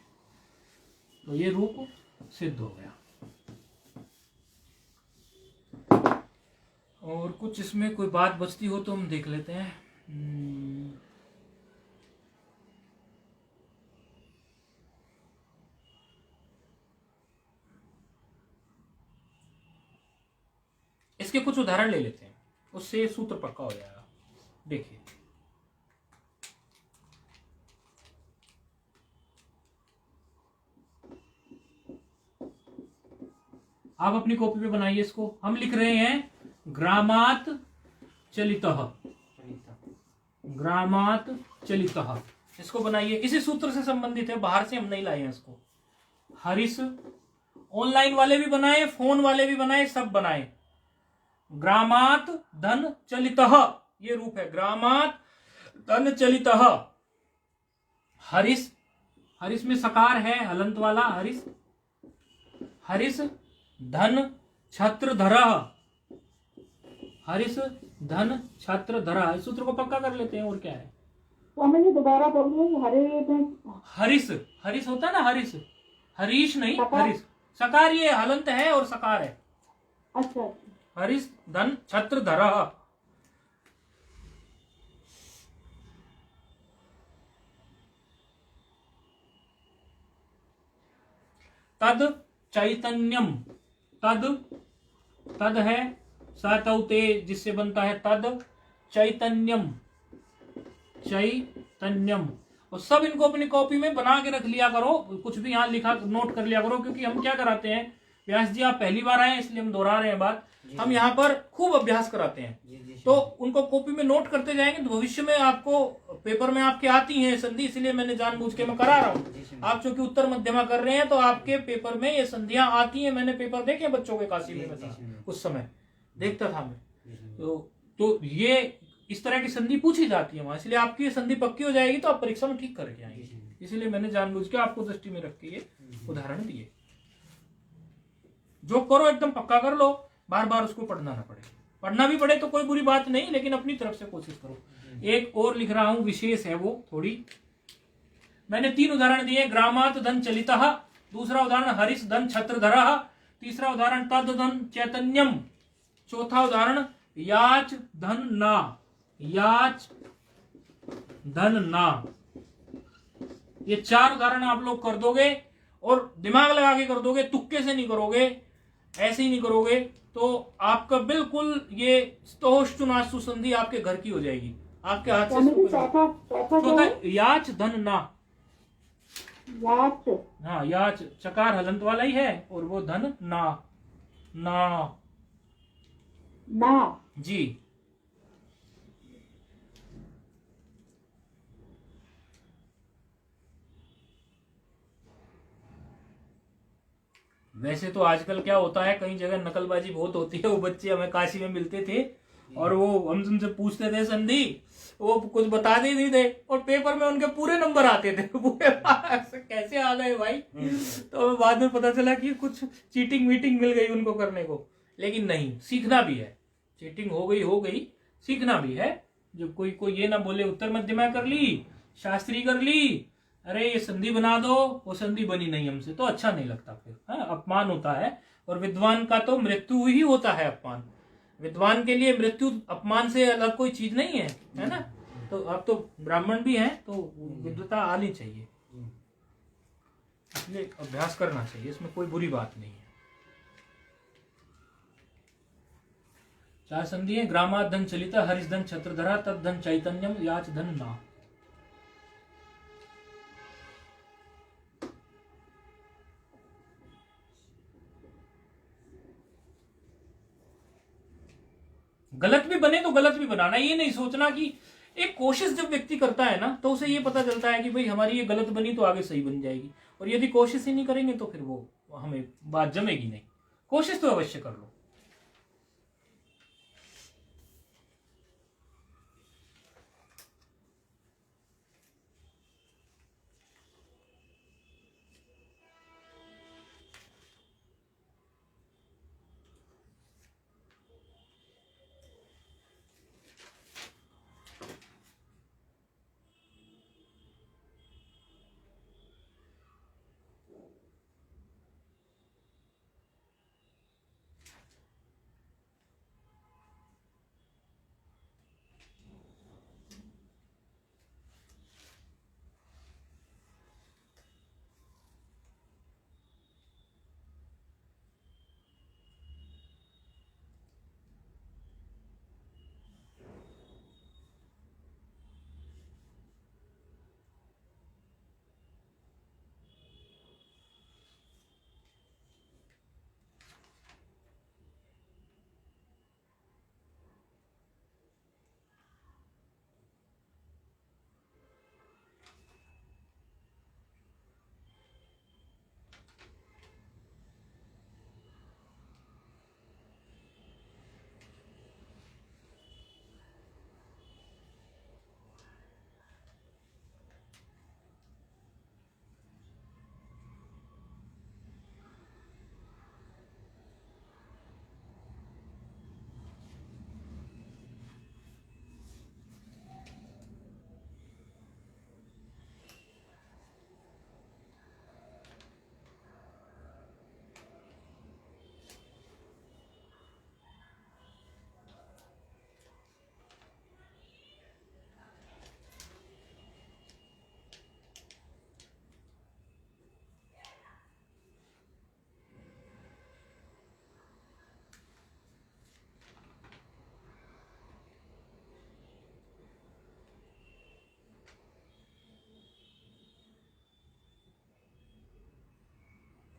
तो ये रूप सिद्ध हो गया। और कुछ इसमें कोई बात बचती हो तो हम देख लेते हैं। इसके कुछ उदाहरण ले लेते हैं, उससे सूत्र पक्का हो जाएगा। देखिए, आप अपनी कॉपी पे बनाइए इसको। हम लिख रहे हैं ग्रामात चलितः, ग्रामात चलितः, इसको बनाइए। इसी सूत्र से संबंधित है, बाहर से हम नहीं लाए हैं इसको। हरिस, ऑनलाइन वाले भी बनाए, फोन वाले भी बनाए, सब बनाए। ग्रामात धन चलितः, ये रूप है, ग्रामात धन चलितः। हरिस, हरिस में सकार है, हलंत वाला हरिस। हरिस धन छत्रधरः, हरिस धन छत्रधरः। इस सूत्र को पक्का कर लेते हैं, और क्या है। मैंने दोबारा बोलिए। हरिस, हरिस होता है ना, हरिस, हरीश नहीं, हरिस। सकार ये हलंत है और सकार है। अच्छा। हरिस धन छत्रधरः। तद चैतन्यम, तद, तद है सातौते जिससे बनता है तद चैतन्यम, चैतन्यम। और सब इनको अपनी कॉपी में बना के रख लिया करो, कुछ भी यहाँ लिखा नोट कर लिया करो, क्योंकि हम क्या कराते हैं, व्यास जी आप पहली बार आए इसलिए हम दोहरा रहे हैं बात, हम यहाँ पर खूब अभ्यास कराते हैं। तो उनको कॉपी में नोट करते जाएंगे तो भविष्य में आपको पेपर में आपके आती है संधि, इसलिए मैंने जानबूझ के मैं करा रहा हूँ। आप चूंकि उत्तर मध्यमा कर रहे हैं तो आपके पेपर में ये संधियां आती हैं। मैंने पेपर देखे बच्चों के काशी में था, उस समय देखता था मैं। तो ये इस तरह की संधि पूछी जाती है वहां, इसलिए आपकी ये संधि पक्की हो जाएगी तो आप परीक्षा में ठीक करके आएंगे। इसलिए मैंने जानबूझ के आपको दृष्टि में रख के ये उदाहरण दिए। जो करो एकदम पक्का कर लो, बार बार उसको पढ़ना ना पड़े। पढ़ना भी पड़े तो कोई बुरी बात नहीं, लेकिन अपनी तरफ से कोशिश करो। एक और लिख रहा हूं, विशेष है वो थोड़ी। मैंने 3 उदाहरण दिए, ग्रामात धन चलितः, दूसरा उदाहरण हरिस धन छत्रधरः, तीसरा उदाहरण तद धन चैतन्यम, चौथा उदाहरण याच धन ना, याच धन ना। ये 4 उदाहरण आप लोग कर दोगे और दिमाग लगा के कर दोगे, तुक्के से नहीं करोगे, ऐसे ही नहीं करोगे, तो आपका बिल्कुल ये स्तोष्टुनास्तु संधि आपके घर की हो जाएगी, आपके हाथ से। चौथा याच धन ना, याच, हाँ याच चकार हलंत वाला ही है, और वो धन ना, ना ना जी। वैसे तो आजकल क्या होता है, कई जगह नकलबाजी बहुत होती है। वो बच्चे हमें काशी में मिलते थे और वो हम उनसे पूछते थे संधि, वो कुछ बता देते थे और पेपर में उनके पूरे नंबर आते थे, पूरे कैसे आ गए भाई। तो बाद में पता चला कि कुछ चीटिंग मीटिंग मिल गई उनको करने को। लेकिन नहीं, सीखना भी है, चीटिंग हो गई, सीखना भी है। जो कोई ये ना बोले उत्तर मध्यमा कर ली, शास्त्री कर ली, अरे ये संधि बना दो, वो संधि बनी नहीं हमसे, तो अच्छा नहीं लगता फिर, अपमान होता है। और विद्वान का तो मृत्यु ही होता है अपमान। विद्वान के लिए मृत्यु अपमान से अलग कोई चीज नहीं है ना। तो आप तो ब्राह्मण भी हैं, तो विद्वता आनी चाहिए, इसलिए अभ्यास करना चाहिए, इसमें कोई बुरी बात नहीं है। 4 संधि है, ग्रामा धन चलिता, हरिस धन छत्रधरा, तद धन चैतन्यम, याच धन ना। गलत भी बने तो गलत भी बनाना, ये नहीं सोचना कि एक कोशिश जब व्यक्ति करता है ना तो उसे ये पता चलता है कि भाई हमारी ये गलत बनी तो आगे सही बन जाएगी। और यदि कोशिश ही नहीं करेंगे तो फिर वो हमें बात जमेगी नहीं। कोशिश तो अवश्य कर लो।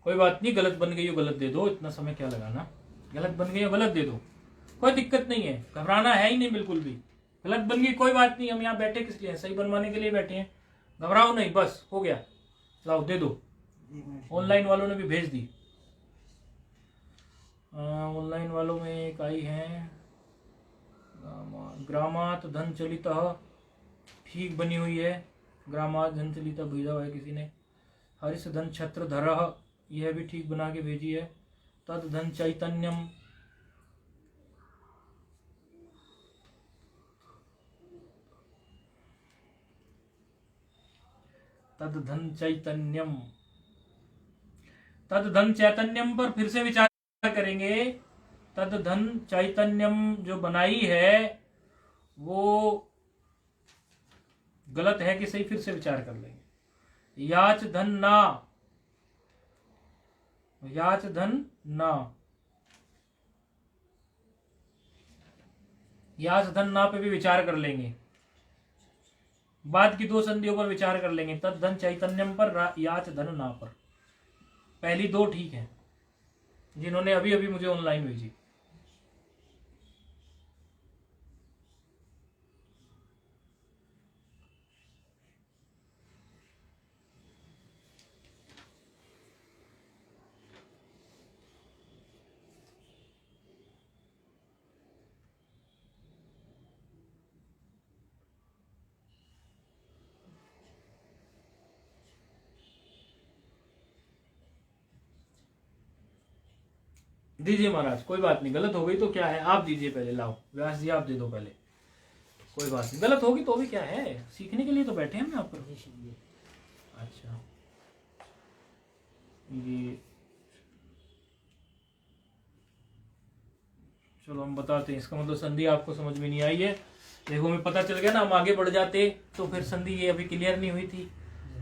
कोई बात नहीं, गलत बन गई हो गलत दे दो, इतना समय क्या लगाना। गलत बन गई हो गलत दे दो, कोई दिक्कत नहीं है, घबराना है ही नहीं बिल्कुल भी। गलत बन गई कोई बात नहीं, हम यहाँ बैठे किस लिए हैं, सही बनवाने के लिए बैठे हैं। घबराओ नहीं, बस हो गया, लाओ दे दो। ऑनलाइन वालों ने भी भेज दी। ऑनलाइन वालों में एक आई है ग्रामात धन चलिता, ठीक बनी हुई है। ग्रामात धन चलिता भेजा हुआ है किसी ने। हरिश धन छत्र धरह, यह भी ठीक बना के भेजी है। तद धन चैतन्यम, तद धन चैतन्यम, तद धन चैतन्यम पर फिर से विचार करेंगे। तद धन चैतन्यम जो बनाई है वो गलत है कि सही, फिर से विचार कर लेंगे। याच धन ना, याच धन ना, याच धन ना पे भी विचार कर लेंगे। बाद की दो संधियों पर विचार कर लेंगे, तद धन चैतन्यम पर, याच धन ना पर। पहली दो ठीक है, जिन्होंने अभी अभी मुझे ऑनलाइन भेजी। दीजिए महाराज, कोई बात नहीं, गलत हो गई तो क्या है, आप दीजिए पहले, लाओ व्यास जी आप दे दो पहले, कोई बात नहीं, गलत होगी तो भी क्या है, सीखने के लिए तो बैठे हैं हम यहाँ पर। अच्छा ये चलो हम बताते हैं, इसका मतलब संधि आपको समझ में नहीं आई है। देखो हमें पता चल गया ना, हम आगे बढ़ जाते तो फिर संधि ये अभी क्लियर नहीं हुई थी,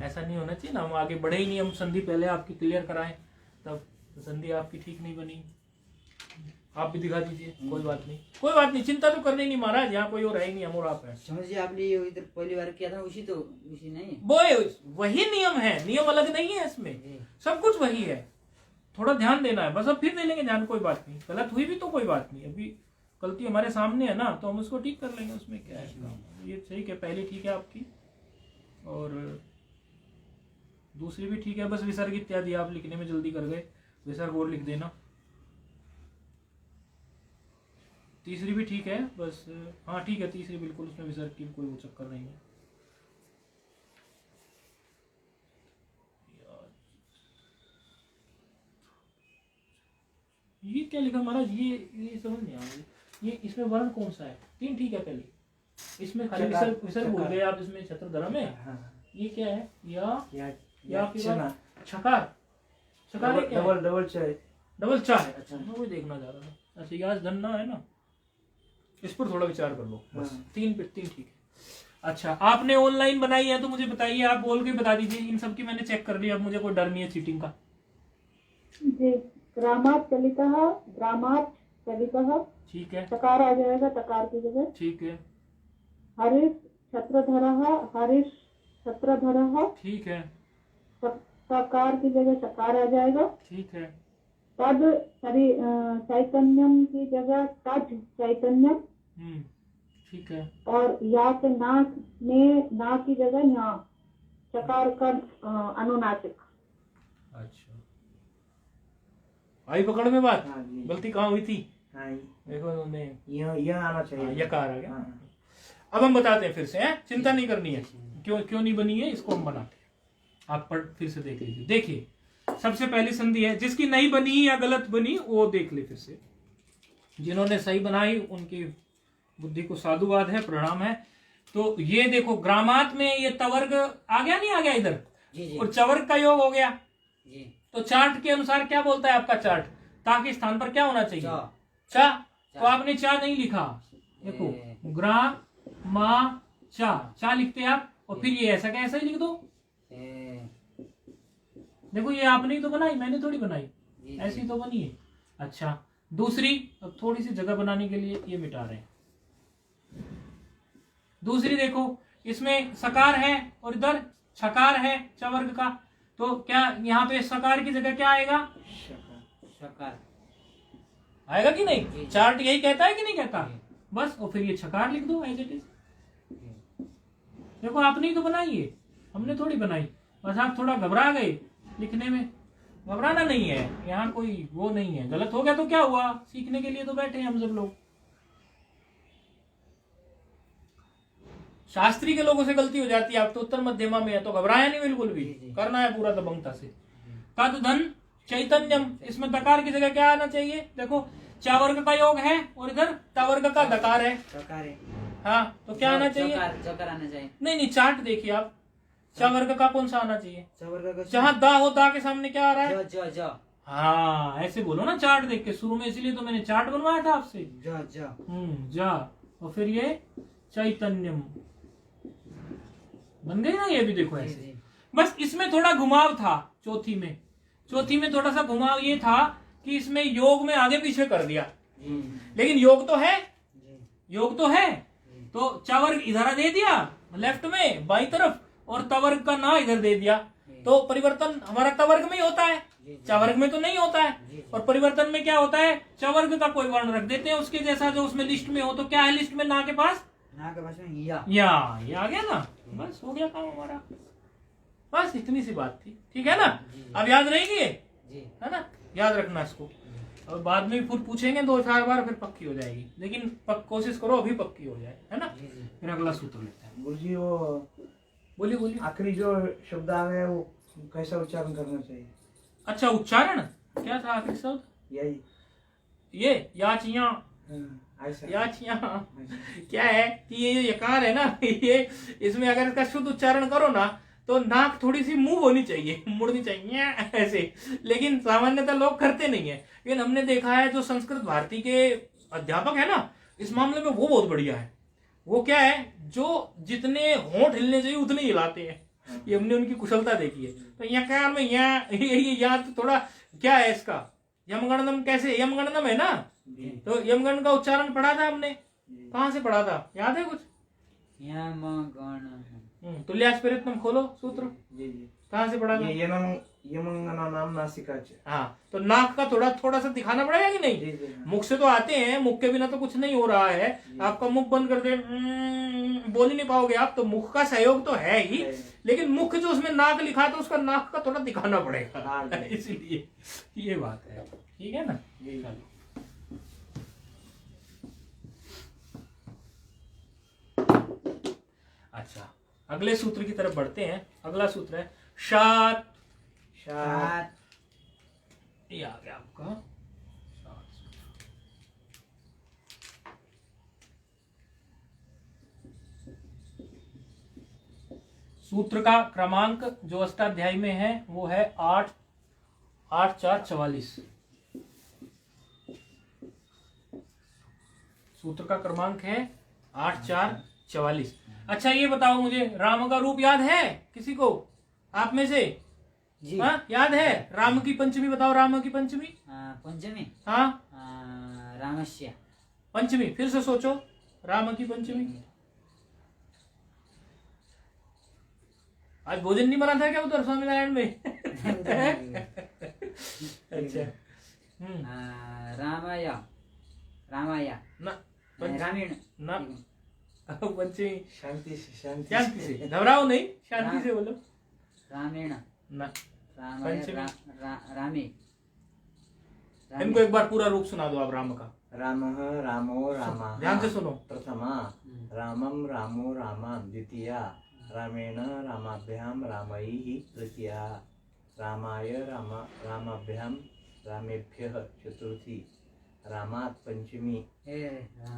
ऐसा नहीं होना चाहिए ना, हम आगे बढ़े ही नहीं, हम संधि पहले आपकी क्लियर कराएं, तब संधि आपकी ठीक नहीं बनी। आप भी दिखा दीजिए, कोई बात नहीं, कोई बात नहीं, चिंता तो करनी नहीं महाराज, यहाँ कोई और है ही नहीं, हम और आप है। समझिए आपने ये इधर पहली बार किया था उसी नहीं है। वो वही नियम है, नियम अलग नहीं है इसमें, सब कुछ वही है, थोड़ा ध्यान देना है बस। अब फिर दे लेंगे ध्यान, कोई बात नहीं, गलत हुई भी तो कोई बात नहीं, अभी गलती हमारे सामने है ना, तो हम उसको ठीक कर लेंगे, उसमें क्या है। ये ठीक है, पहली ठीक है आपकी, और दूसरी भी ठीक है, बस विसर्ग इत्यादि आप लिखने में जल्दी कर गए, विसर्ग और लिख देना। तीसरी भी ठीक है, बस हाँ ठीक है, तीसरी बिल्कुल, उसमें विसर्ग की कोई वो चक्कर नहीं है। ये क्या लिखा महाराज, ये समझ नहीं आ रहा, ये इसमें वर्ण कौन सा है, तीन ठीक है पहले, इसमें खाली विसर्ग भूल गए आप, इसमें छत्रधर में ये क्या है, या छकार, छकार है क्या, डबल चा है। अच्छा मैं वही देखना चाह रहा था। अच्छा याज धन्ना है ना, इस पर थोड़ा विचार कर लो बस, तीन ठीक है। अच्छा आपने ऑनलाइन बनाई है तो मुझे बताइए, आप बोल के बता दीजिए, इन सब की मैंने चेक कर लिया, अब मुझे कोई डर नहीं है चीटिंग का। जी ग्रामात चलितः, ग्रामात चलितः, ठीक है, टकार आ जाएगा टकार की जगह। ठीक है, हरीश छत्रधरः, हरीश छत्रधरः, ठीक है, सकार की जगह सकार आ जाएगा। ठीक है, तद चैतन्यम की जगह तज चैतन्यम, ठीक है, और या के ना की जगह न्या, चकार का अनुनासिक। अच्छा आई पकड़ में बात, हाँ जी। गलती कहाँ हुई थी, हाँ, देखो उन्होंने यह आना चाहिए, यकार आ गया। हाँ। अब हम बताते हैं फिर से, हैं चिंता नहीं करनी है, क्यों नहीं बनी है, इसको हम बनाते हैं, आप पढ़ फिर से देख लीजिए। देखिए सबसे पहली संधि है, जिसकी नहीं बनी या गलत बनी वो देख ले फिर से, जिन्होंने सही बनाई उनकी बुद्धि को साधुवाद है, प्रणाम है। तो ये देखो ग्रामात में ये तवर्ग आ गया, नहीं आ गया इधर, और चवर्ग का योग हो गया, तो चार्ट के अनुसार क्या बोलता है आपका चार्ट, ताकि स्थान पर क्या होना चाहिए, चा, तो आपने चा नहीं लिखा, देखो ग्रा मा चा लिखते हैं आप, और फिर ये ऐसा क्या ऐसा ही लिख दो, देखो ये आपने ही तो बनाई, मैंने थोड़ी बनाई, ऐसी तो बनी है। अच्छा दूसरी, अब थोड़ी सी जगह बनाने के लिए ये मिटा रहे हैं। दूसरी देखो, इसमें सकार है और इधर छकार है चवर्ग का, तो क्या यहाँ पे सकार की जगह क्या आएगा? शकार। सकार। आएगा कि नहीं? जी। चार्ट यही कहता है कि नहीं कहता? जी। बस, और फिर ये छकार लिख दो एज इट इज। देखो आपने ही तो बनाई है, हमने थोड़ी बनाई। बस आप थोड़ा घबरा गए लिखने में। घबराना नहीं है, यहाँ कोई वो नहीं है। गलत हो गया तो क्या हुआ, सीखने के लिए तो बैठे हैं हम सब लोग। शास्त्री के लोगों से गलती हो जाती है, आप तो उत्तर मध्यमा में है तो घबराया नहीं बिल्कुल भी, जी। करना है पूरा दबंगता से। तद धन चैतन्यम, इसमें दकार की जगह क्या आना चाहिए? देखो चावर्ग का योग है और इधर तवर्ग का दकार है। सकार है। हाँ, तो क्या आना चाहिए? चकार आना चाहिए। नहीं, चार्ट देखिए आप, चावर्ग का कौन सा आना चाहिए? चवर्ग का जहाँ दा हो, दा के सामने क्या आ रहा है? ज ज हाँ, ऐसे बोलो ना चार्ट देख के शुरू में, इसलिए तो मैंने चार्ट बनवाया था आपसे। ज जा, और फिर ये चैतन्यम बन गई ना, ये भी देखो ऐसे। जी। बस इसमें थोड़ा घुमाव था चौथी में थोड़ा सा घुमाव ये था कि इसमें योग में आगे पीछे कर दिया, लेकिन योग तो है, योग तो है। तो चावर्ग इधर दे दिया लेफ्ट में बाई तरफ, और तवर्ग का ना इधर दे दिया, तो परिवर्तन हमारा तवर्ग में ही होता है, चावर्ग में तो नहीं होता है। और परिवर्तन में क्या होता है, चावर्ग का कोई वर्ण रख देते हैं उसके जैसा जो उसमें लिस्ट में हो। तो क्या है लिस्ट में ना के पास? ना के पास में या ये आ गया ना, बस हो गया काम हमारा। बस इतनी सी बात थी, ठीक है ना? अब याद रहेगी ये, जी। है ना? याद रखना इसको, और बाद में भी फिर पूछेंगे 2-4 बार, फिर पक्की हो जाएगी। लेकिन कोशिश करो अभी पक्की हो जाए, है ना? फिर अगला सूत्र लेते हैं। गुरुजी वो बोलिए। आखिरी जो शब्द आ गया वो कैसा उच्चारण करना चाहिए? अच्छा, उच्चारण क्या था आखिरी शब्द? यही ये याचियां, ऐसा याचियां क्या है कि ये जो यकार है ना, ये इसमें अगर इसका शुद्ध उच्चारण करो ना तो नाक थोड़ी सी मूव होनी चाहिए, मुड़नी चाहिए ऐसे। लेकिन सामान्यतः लोग करते नहीं है। लेकिन हमने देखा है जो संस्कृत भारती के अध्यापक है ना, इस मामले में वो बहुत बढ़िया है। वो क्या है, जो जितने होंठ हिलने चाहिए उतने हिलाते हैं। ये हमने उनकी कुशलता देखी है। तो यकार में यहाँ तो थोड़ा क्या है इसका, यमगणनम कैसे, यमगणनम है ना, तो यमगण का उच्चारण पढ़ा था हमने, कहाँ से पढ़ा था याद है कुछ? तुल्यास्पिरितम खोलो सूत्र, जी। कहाँ से पढ़ा था? यमंगना नाम नासिका। हाँ, तो नाक का थोड़ा सा दिखाना पड़ेगा कि नहीं? जी। मुख से तो आते हैं, मुख के बिना तो कुछ नहीं हो रहा है। आपका मुख बंद कर दे, बोल ही नहीं पाओगे आप, तो मुख का सहयोग तो है ही, लेकिन मुख जो उसमें नाक लिखा था उसका नाक का थोड़ा दिखाना पड़ेगा, इसलिए ये बात है। ठीक है ना? चलो, अच्छा अगले सूत्र की तरफ बढ़ते हैं। अगला सूत्र है शात। सात। ये आ गया आपका सूत्र का क्रमांक जो अष्टाध्यायी में है वो है 8-4-44। सूत्र का क्रमांक है 8-4-44। अच्छा ये बताओ मुझे, राम का रूप याद है किसी को आप में से? जी। हाँ याद है? राम की पंचमी बताओ, राम की पंचमी। पंचमी। हाँ रामस्य। पंचमी, फिर से सोचो, राम की पंचमी। आज भोजन नहीं बना था क्या उधर स्वामीनारायण में? अच्छा। रामाया। रामाया ना रामायण ना, पंचमी शांति शांति से, घबराओ नहीं, शांति से बोलो। रामेण ना पंचमी। रामे। इनको एक बार पूरा रूप सुना दो आप राम का। रामः रामो रामा। ध्यान से सुनो। प्रथमा रामम रामो रामा, द्वितीया रामेण रामाभ्याम रामैः, तृतीया रामाय रामाभ्याम रामेभ्यः, चतुर्थी रामात् पंचमी।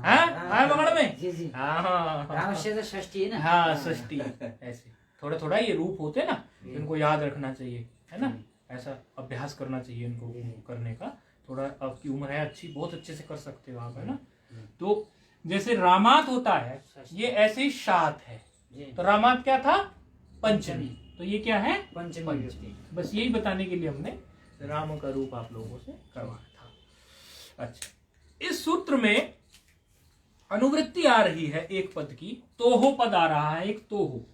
हाँ बगड़ में। जी। हाँ रामस्य तो षष्ठी है ना। हाँ षष्ठी। ऐसे थोड़ा थोड़ा ये रूप होते ना, इनको याद रखना चाहिए, है ना? ऐसा अभ्यास करना चाहिए इनको करने का। थोड़ा आपकी उम्र है अच्छी, बहुत अच्छे से कर सकते हो आप, है ना? तो जैसे रामात होता है, ये ऐसे ही शात है। तो रामात क्या था? पंचमी। तो ये क्या है? पंचमी। बस यही बताने के लिए हमने राम का रूप आप लोगों से करवाया था। अच्छा, इस सूत्र में अनुवृत्ति आ रही है एक पद की, तोहो पद आ रहा है, एक तोहो।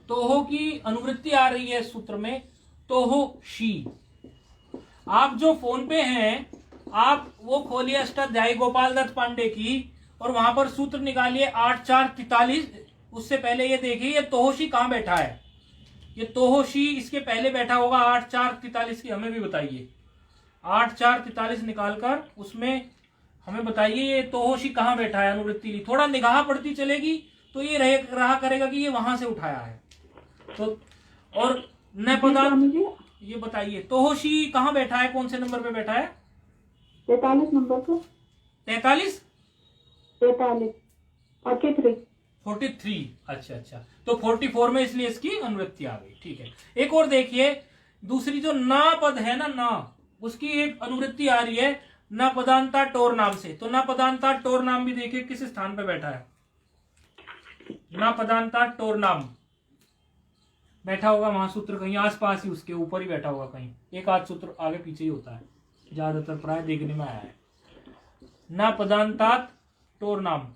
तोहो की अनुवृत्ति आ रही है सूत्र में, तोहो शी। आप जो फोन पे हैं, आप वो खोलिए अष्टाध्यायी गोपाल दत्त पांडे की और वहां पर सूत्र निकालिए 8443। उससे पहले ये देखिए ये तोहोशी कहाँ बैठा है। ये तोहोशी इसके पहले बैठा होगा 8443 की, हमें भी बताइए। 8443 निकालकर उसमें हमें बताइए ये तोहोशी कहाँ बैठा है। अनुवृत्ति ली, थोड़ा निगाह पड़ती चलेगी तो ये रहा करेगा कि ये वहां से उठाया है। तो और न पदार्थ, ये बताइए तोहोशी कहाँ बैठा है, कौन से नंबर पे बैठा है? 43 नंबर पे। 43 43। अच्छा, तो 44 में इसलिए इसकी अनुवृत्ति आ गई। ठीक है, एक और देखिए, दूसरी जो ना पद है ना, उसकी एक अनुवृत्ति आ रही है न पदांता टोर नाम से। तो न पदांता टोर नाम भी देखिए किस स्थान पे बैठा है। न पदांता टोर नाम बैठा होगा वहां सूत्र कहीं आसपास ही, उसके ऊपर ही बैठा होगा कहीं, एक आध सूत्र आगे पीछे ही होता है, ज्यादातर प्राय देखने में आया है। न पदांतात टोर नाम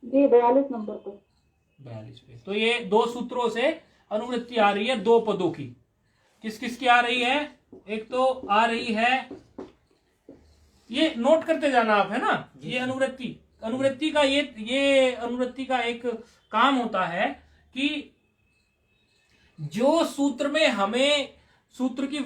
जी 42 नंबर पे। 42 पे। तो ये दो सूत्रों से अनुवृत्ति आ रही है, दो पदों की। किस किस की आ रही है? एक तो आ रही है, ये नोट करते जाना आप, है ना। ये अनुवृत्ति का ये अनुवृत्ति का एक काम होता है कि जो सूत्र में हमें सूत्र की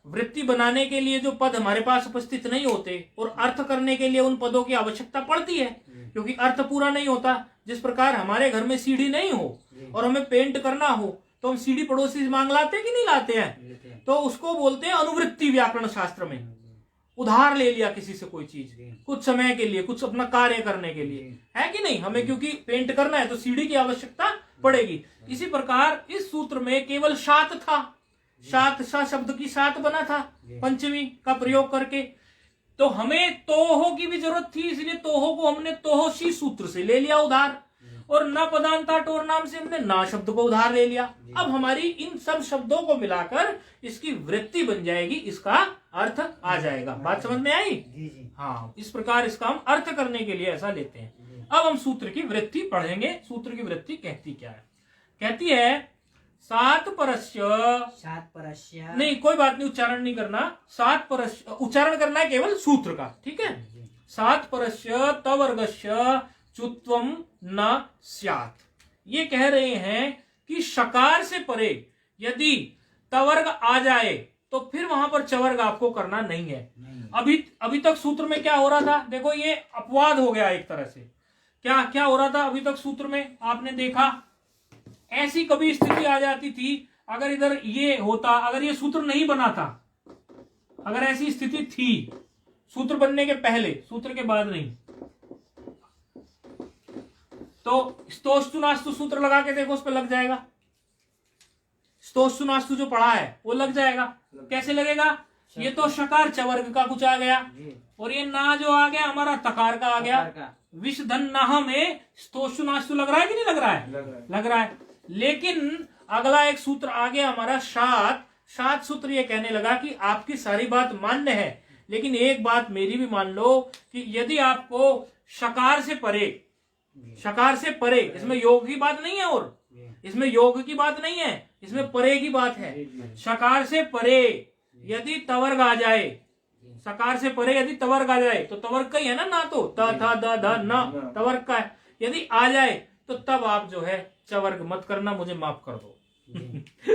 वृत्ति बनाने के लिए जो पद हमारे पास उपस्थित नहीं होते और अर्थ करने के लिए उन पदों की आवश्यकता पड़ती है, क्योंकि अर्थ पूरा नहीं होता। जिस प्रकार हमारे घर में सीढ़ी नहीं हो और हमें पेंट करना हो तो हम सीढ़ी पड़ोसी से मांग लाते कि नहीं लाते हैं, तो उसको बोलते हैं अनुवृत्ति व्याकरण शास्त्र में। उधार ले लिया किसी से कोई चीज कुछ समय के लिए, कुछ अपना कार्य करने के लिए, है कि नहीं। हमें क्योंकि पेंट करना है तो सीढ़ी की आवश्यकता पड़ेगी। इसी प्रकार इस सूत्र में केवल शात था, शात सा शब्द की शात बना था पंचमी का प्रयोग करके, तो हमें तोहो की भी जरूरत थी, इसलिए तोहो को हमने तोहोशी सूत्र से ले लिया उधार, और न पदांता टोर नाम से हमने ना शब्द को उधार ले लिया। अब हमारी इन सब शब्दों को मिलाकर इसकी वृत्ति बन जाएगी, इसका अर्थ आ जाएगा। बात समझ में आई? हाँ, इस प्रकार इसका हम अर्थ करने के लिए ऐसा लेते हैं। अब हम सूत्र की वृत्ति पढ़ेंगे। सूत्र की वृत्ति कहती क्या है? कहती है सात परस्य नहीं, कोई बात नहीं, उच्चारण नहीं करना। सात परस्य उच्चारण करना है केवल सूत्र का, ठीक है। सात परस्य तवर्गस्य चुत्वम न स्यात्। ये कह रहे हैं कि शकार से परे यदि तवर्ग आ जाए तो फिर वहां पर चवर्ग आपको करना नहीं है। अभी तक सूत्र में क्या हो रहा था? देखो ये अपवाद हो गया एक तरह से। क्या हो रहा था अभी तक सूत्र में? आपने देखा ऐसी कभी स्थिति आ जाती थी, अगर इधर ये होता, अगर ये सूत्र नहीं बना था, अगर ऐसी स्थिति थी सूत्र बनने के पहले, सूत्र के बाद नहीं, तो स्तोष्टुनास्तु सूत्र लगा के देखो, उस पर लग जाएगा। स्तोष्टुनास्तु जो पढ़ा है वो लग जाएगा। कैसे लगेगा? ये तो शकार चवर्ग का कुछ आ गया, और ये ना जो आ गया हमारा तकार का आ गया। विष धन नाह में स्तोष्टुनास्तु लग रहा है कि नहीं लग रहा है? लग रहा है। लेकिन अगला एक सूत्र आ गया हमारा शात सूत्र ये कहने लगा कि आपकी सारी बात मान्य है, लेकिन एक बात मेरी भी मान लो कि यदि आपको शकार से परे, इसमें योग की बात नहीं है, और इसमें योग की बात नहीं है, इसमें परे की बात है। शकार से परे यदि तवर्ग आ जाए, शकार से परे यदि तवर्ग आ जाए, तो तवर्ग का ही है ना, तो त था द ध न तवर्ग का है, यदि आ जाए तो तब आप जो है चवर्ग मत करना, मुझे माफ कर दो।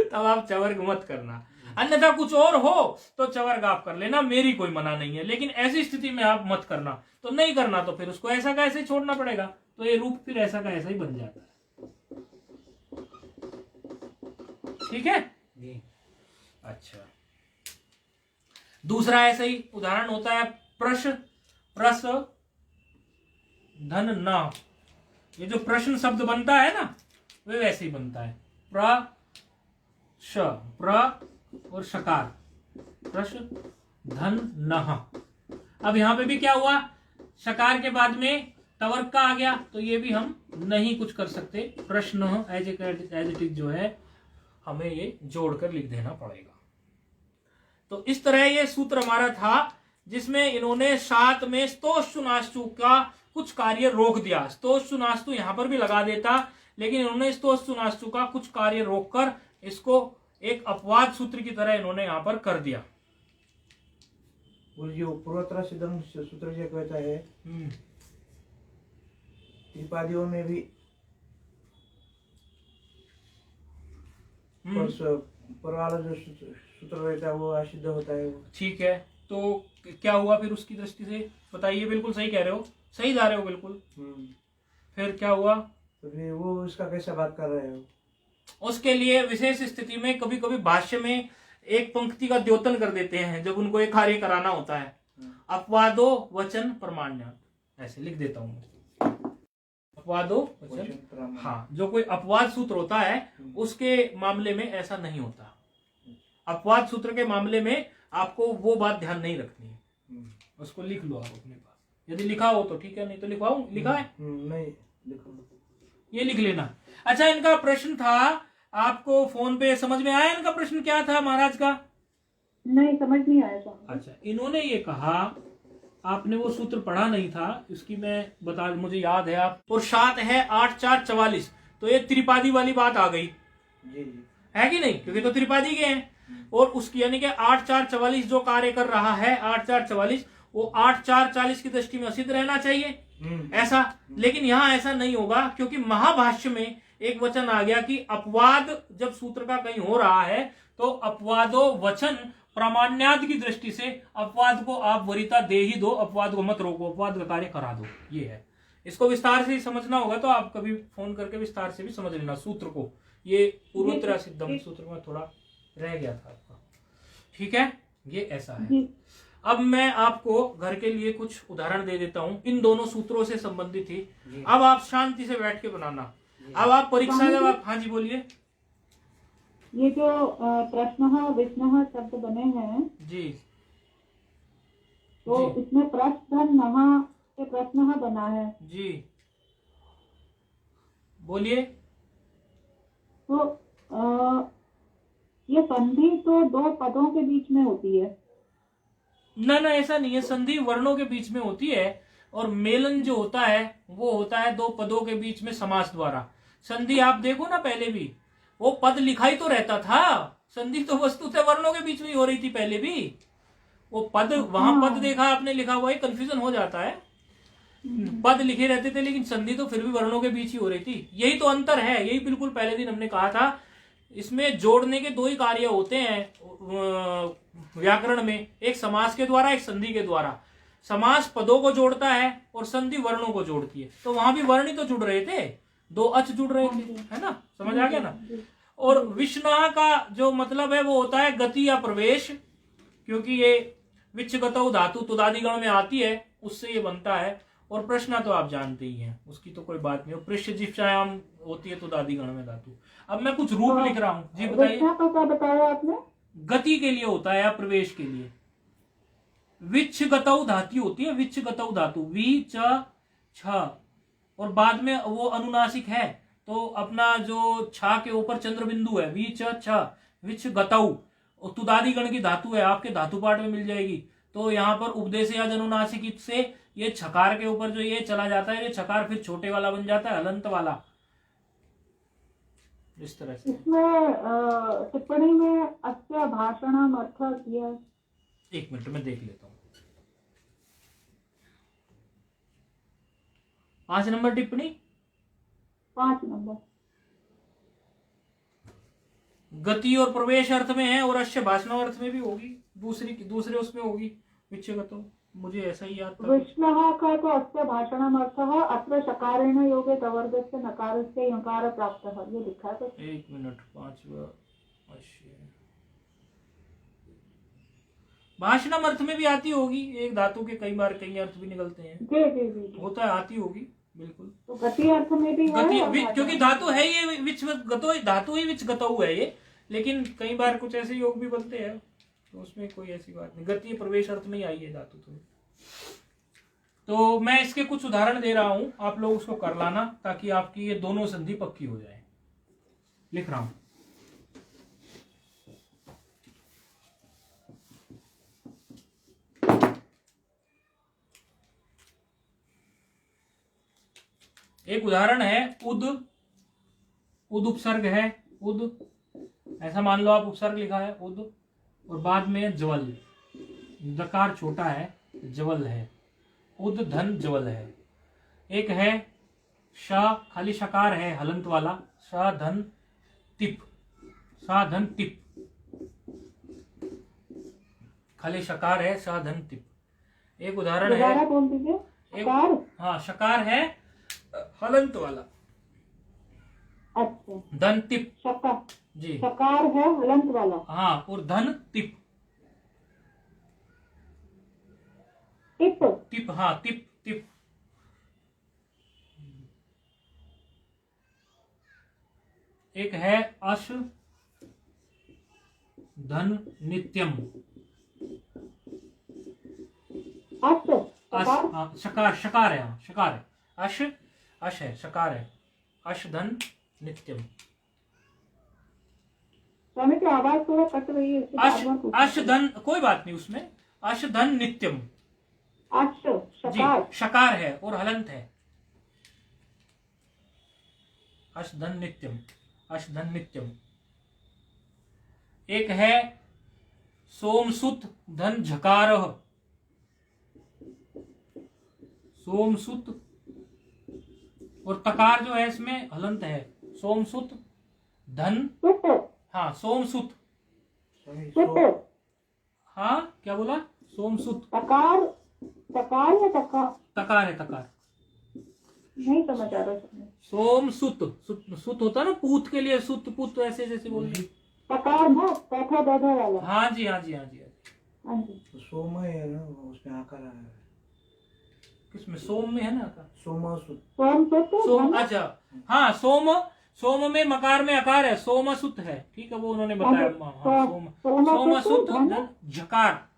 तब आप चवर्ग मत करना, अन्यथा कुछ और हो तो चवर्ग आप कर लेना, मेरी कोई मना नहीं है, लेकिन ऐसी स्थिति में आप मत करना। तो नहीं करना तो फिर उसको ऐसा का ऐसे छोड़ना पड़ेगा, तो ये रूप फिर ऐसा का ऐसा ही बन जाता है। ठीक है। अच्छा, दूसरा ऐसा ही उदाहरण होता है प्रस धन न। ये जो प्रश्न शब्द बनता है ना, वे वैसे ही बनता है। प्र और शकार, प्रश धन नह। अब यहां पे भी क्या हुआ? शकार के बाद में तवर्ग का आ गया, तो ये भी हम नहीं कुछ कर सकते। प्रश्न एज इट इज जो है हमें ये जोड़कर लिख देना पड़ेगा। तो इस तरह ये सूत्र हमारा था, जिसमें इन्होंने साथ में स्तोष्टुनास्तु का कुछ कार्य रोक दिया। स्तोष्टुनास्तु यहां पर भी लगा देता, लेकिन इन्होंने स्तोस्तु नास्तु का कुछ कार्य रोककर इसको एक अपवाद सूत्र की तरह इन्होंने यहाँ पर कर दिया। वो जो पूर्वोत्तर सिद्धम सूत्र जो कहता है, त्रिपादियों में भी पर वाला जो सूत्र रहता है वो असिद्ध होता है। ठीक है, तो क्या हुआ फिर उसकी दृष्टि से बताइए। बिल्कुल सही कह रहे हो, सही जा रहे हो बिल्कुल। फिर क्या हुआ? तो फिर वो इसका कैसा बात कर रहे हो? उसके लिए विशेष स्थिति में कभी कभी भाष्य में एक पंक्ति का द्योतन कर देते हैं जब उनको एक कार्य कराना होता है। अपवादो वचन प्रमाण्य, ऐसे लिख देता हूं, अपवादो वचन। हाँ, जो कोई अपवाद सूत्र होता है उसके मामले में ऐसा नहीं होता। अपवाद सूत्र के मामले में आपको वो बात ध्यान नहीं रखनी है। उसको लिख लो आप अपने पास, यदि लिखा हो तो ठीक है, नहीं तो लिखवाऊं। लिखा है? नहीं लिखो, ये लिख लेना। अच्छा, इनका प्रश्न था आपको फोन पे, समझ में आया इनका प्रश्न क्या था महाराज का? नहीं, समझ नहीं आया था। अच्छा, इन्होंने ये कहा, आपने वो सूत्र पढ़ा नहीं था, इसकी मैं बता, मुझे याद है। आप और 7 है 8 4 44, तो ये त्रिपादी वाली बात आ गई है कि नहीं, क्योंकि तो त्रिपादी के हैं। और उसकी यानी कि 8 4 44 जो कार्य कर रहा है 8 4 44, वो 8 4 40 की दृष्टि में असिद्ध रहना चाहिए ऐसा। लेकिन यहाँ ऐसा नहीं होगा, क्योंकि महाभाष्य में एक वचन आ गया कि अपवाद जब सूत्र का कहीं हो रहा है तो अपवादो वचन प्रामाण्याद की दृष्टि से अपवाद को आप वरीयता दे ही दो, अपवाद को मत रोको, अपवाद का कार्य करा दो। ये है, इसको विस्तार से समझना होगा तो आप कभी फोन करके विस्तार से भी समझ लेना सूत्र को। ये पूर्वोत्तर सिद्धम सूत्र में थोड़ा रह गया था आपका, ठीक है। ये ऐसा है। अब मैं आपको घर के लिए कुछ उदाहरण दे देता हूं, इन दोनों सूत्रों से संबंधित ही। अब आप शांति से बैठ के बनाना। अब आप परीक्षा जब आप, हाँ जी बोलिए। ये जो प्रश्न विष्णु शब्द बने हैं जी, तो जी, इसमें प्रश्न नहा से प्रश्न बना है जी, बोलिए। तो ये संधि तो 2 पदों के बीच में होती है। ना ना, ऐसा नहीं है, संधि वर्णों के बीच में होती है और मेलन जो होता है वो होता है 2 पदों के बीच में समास द्वारा। संधि आप देखो ना, पहले भी वो पद लिखाई तो रहता था, संधि तो वस्तुतः वर्णों के बीच में ही हो रही थी पहले भी। वो पद, वहां पद देखा आपने लिखा हुआ है, कंफ्यूजन हो जाता है। पद लिखे रहते थे लेकिन संधि तो फिर भी वर्णों के बीच ही हो रही थी। यही तो अंतर है, यही बिल्कुल पहले दिन हमने कहा था। इसमें जोड़ने के 2 ही कार्य होते हैं व्याकरण में, एक समास के द्वारा, एक संधि के द्वारा। समास पदों को जोड़ता है और संधि वर्णों को जोड़ती है। तो वहां भी वर्ण ही तो जुड़ रहे थे, 2 अच जुड़ रहे थे, है ना, समझ आ गया ना। और विष्णा का जो मतलब है वो होता है गति या प्रवेश, क्योंकि ये विच्छगतौ धातु तुदादिगण में आती है, उससे ये बनता है। और प्रश्न तो आप जानते ही हैं, उसकी तो कोई बात नहीं। पृष्ठ जिप्सायाम होती है तुदादिगण में धातु। अब मैं कुछ रूप लिख रहा हूँ, जी बताइए। क्या बताया आपने? गति के लिए होता है या प्रवेश के लिए। विच्छगतौ धातु होती है, विच्छगतौ धातु, वी च छ, और बाद में वो अनुनासिक है, तो अपना जो छा के ऊपर चंद्र बिंदु है, वी च छ, विच्छगतौ, तुदादिगण की धातु है, आपके धातु पाठ में मिल जाएगी। तो यहाँ पर उपदेश या अनुनासिक से ये छकार के ऊपर जो ये चला जाता है, ये छकार फिर छोटे वाला बन जाता है, हलंत वाला, इस तरह से। इसमें टिप्पणी में अस्य भाषणम अर्थ किया। 1 मिनट में देख लेता हूँ। 5 नंबर टिप्पणी, 5 नंबर। गति और प्रवेश अर्थ में है और अश्य भाषण अर्थ में भी होगी, दूसरे उसमें होगी विच्छगतो। मुझे ऐसा ही याद था। विष्णुः का तो अस्य भाषणम अर्थः अत्र शकारेण योगे तवर्गस्य नकारस्य यकार प्राप्तः, ये लिखा है। तो 1 मिनट, 5वां भाषणम अर्थ में भी आती होगी, एक धातु के कई बार कई अर्थ भी निकलते हैं। जी जी जी, होता है, आती होगी बिल्कुल। तो गति अर्थ में भी है, क्योंकि धातु है ये विच्छगतो, धातु ही विच्छगतो है ये, लेकिन कई बार कुछ ऐसे योग भी बनते हैं, तो उसमें कोई ऐसी बात नहीं। गति प्रवेश अर्थ में ही आई है धातु। तो मैं इसके कुछ उदाहरण दे रहा हूं, आप लोग उसको कर लाना ताकि आपकी ये दोनों संधि पक्की हो जाए। लिख रहा हूं। एक उदाहरण है उद उद उपसर्ग है, उद, ऐसा मान लो आप, उपसर्ग लिखा है उद, और बाद में ज्वल, दकार छोटा है, ज्वल है, उद धन ज्वल है। एक है श, खाली शकार है हलंत वाला, श धन तिप, श धन तिप, खाली शकार है, श धन तिप। एक उदाहरण है, दोबारा बोल दीजिए। एक, शकार, हाँ शकार है हलंत वाला, अच्छा, धन तिप शकार, जी, शकार है हलंत वाला, हाँ, और धन तिप, टिप, तिप, हाँ तिप तिप। एक है अश धन नित्यम, अश, अश, शकार, हाँ, शकार, शकार है, हाँ शकार है, अश, अश है, शकार है, अश धन नित्यम। स्वामी की आवाज थोड़ा कट रही है, इसके अश, बार-बार पूछना अश धन, कोई बात नहीं उसमें, अश धन नित्यम अश, जी, शकार, शकार है और हलंत है, अश धन नित्यम, अश धन नित्यम। एक है सोमसुत धन झकारह, सोमसुत, और तकार जो है इसमें हलंत है, सोमसुत धन, सुत, हाँ सोमसुत, स्वामी सुत, हाँ क्या बोला, सोमसुत, तकार, तकार या तकार, तकार है, तकार, नहीं समझ आ रहा स्वामी। सोमसुत, सुत, सुत होता है ना पूत के लिए, सुत पुत ऐसे जैसे बोल रही, तकार ना, पैठा दादा वाला, हाँ जी हाँ जी हाँ जी, हाँ जी, तो सोमा है ना, उसमें आकार आया है, किसमें, सोम में है ना आकार, सोमा सुत, सोम सुत, सोम, धन, अच्छा हाँ, सोम, सोम में मकार में आकार है, सोमसुत है, ठीक है वो उन्होंने बताया, हाँ सोम, सोमसुत धन, धन झकार,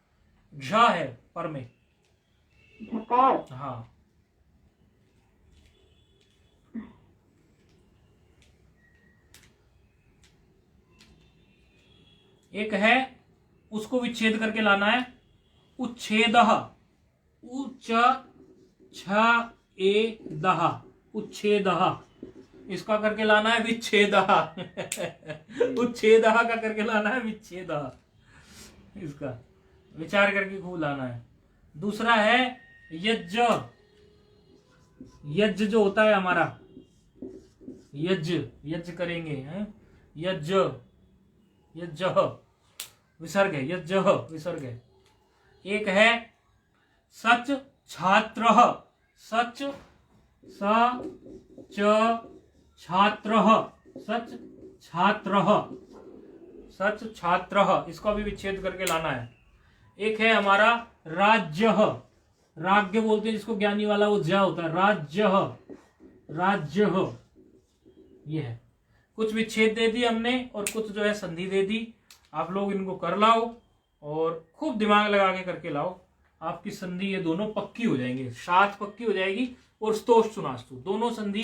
झ है पर में, झकार, हाँ। एक है, उसको विच्छेद करके लाना है, उच्छेदः, उच्च छ ए दह, उच्छेदः, इसका करके लाना है विच्छेदः, उच्छेदः का करके लाना है विच्छेदः, इसका विचार करके खूब लाना है। दूसरा है यज्ञ, यज्ञ जो होता है हमारा, यज्ञ, यज्ञ करेंगे हैं, यज्ञ, यज्ञ विसर्ग है, यज्ञ विसर्ग है। एक है सच छात्रः, सच, स च छात्रः, सच छात्रः, सच छात्रः, इसको भी विच्छेद करके लाना है। एक है हमारा राज्य, राज्य बोलते हैं जिसको ज्ञानी वाला, वो ज होता है, राज्य, राज्य, ये है। कुछ विच्छेद दे दी हमने और कुछ जो है संधि दे दी। आप लोग इनको कर लाओ और खूब दिमाग लगा के करके लाओ, आपकी संधि ये दोनों पक्की हो जाएंगे, साथ पक्की हो जाएगी। और स्तोष सुनास्तु, दोनों संधि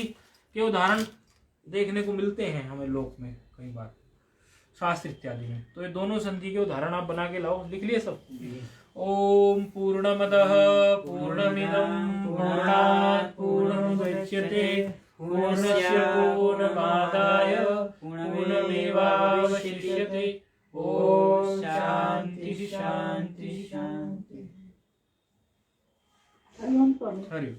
के उदाहरण देखने को मिलते हैं हमें लोक में कई बार, शास्त्र इत्यादि में। तो ये दोनों संधि के उदाहरण आप बना के लाओ, लिख लिए सब। ओम पूर्णमदः पूर्णमिदं पूर्णात् पूर्णमुदच्यते पूर्णस्य पूर्णमादाय पूर्णमेवावशिष्यते। ओम शांति शांति शांति। हरिओम स्वामी। हरि ओम।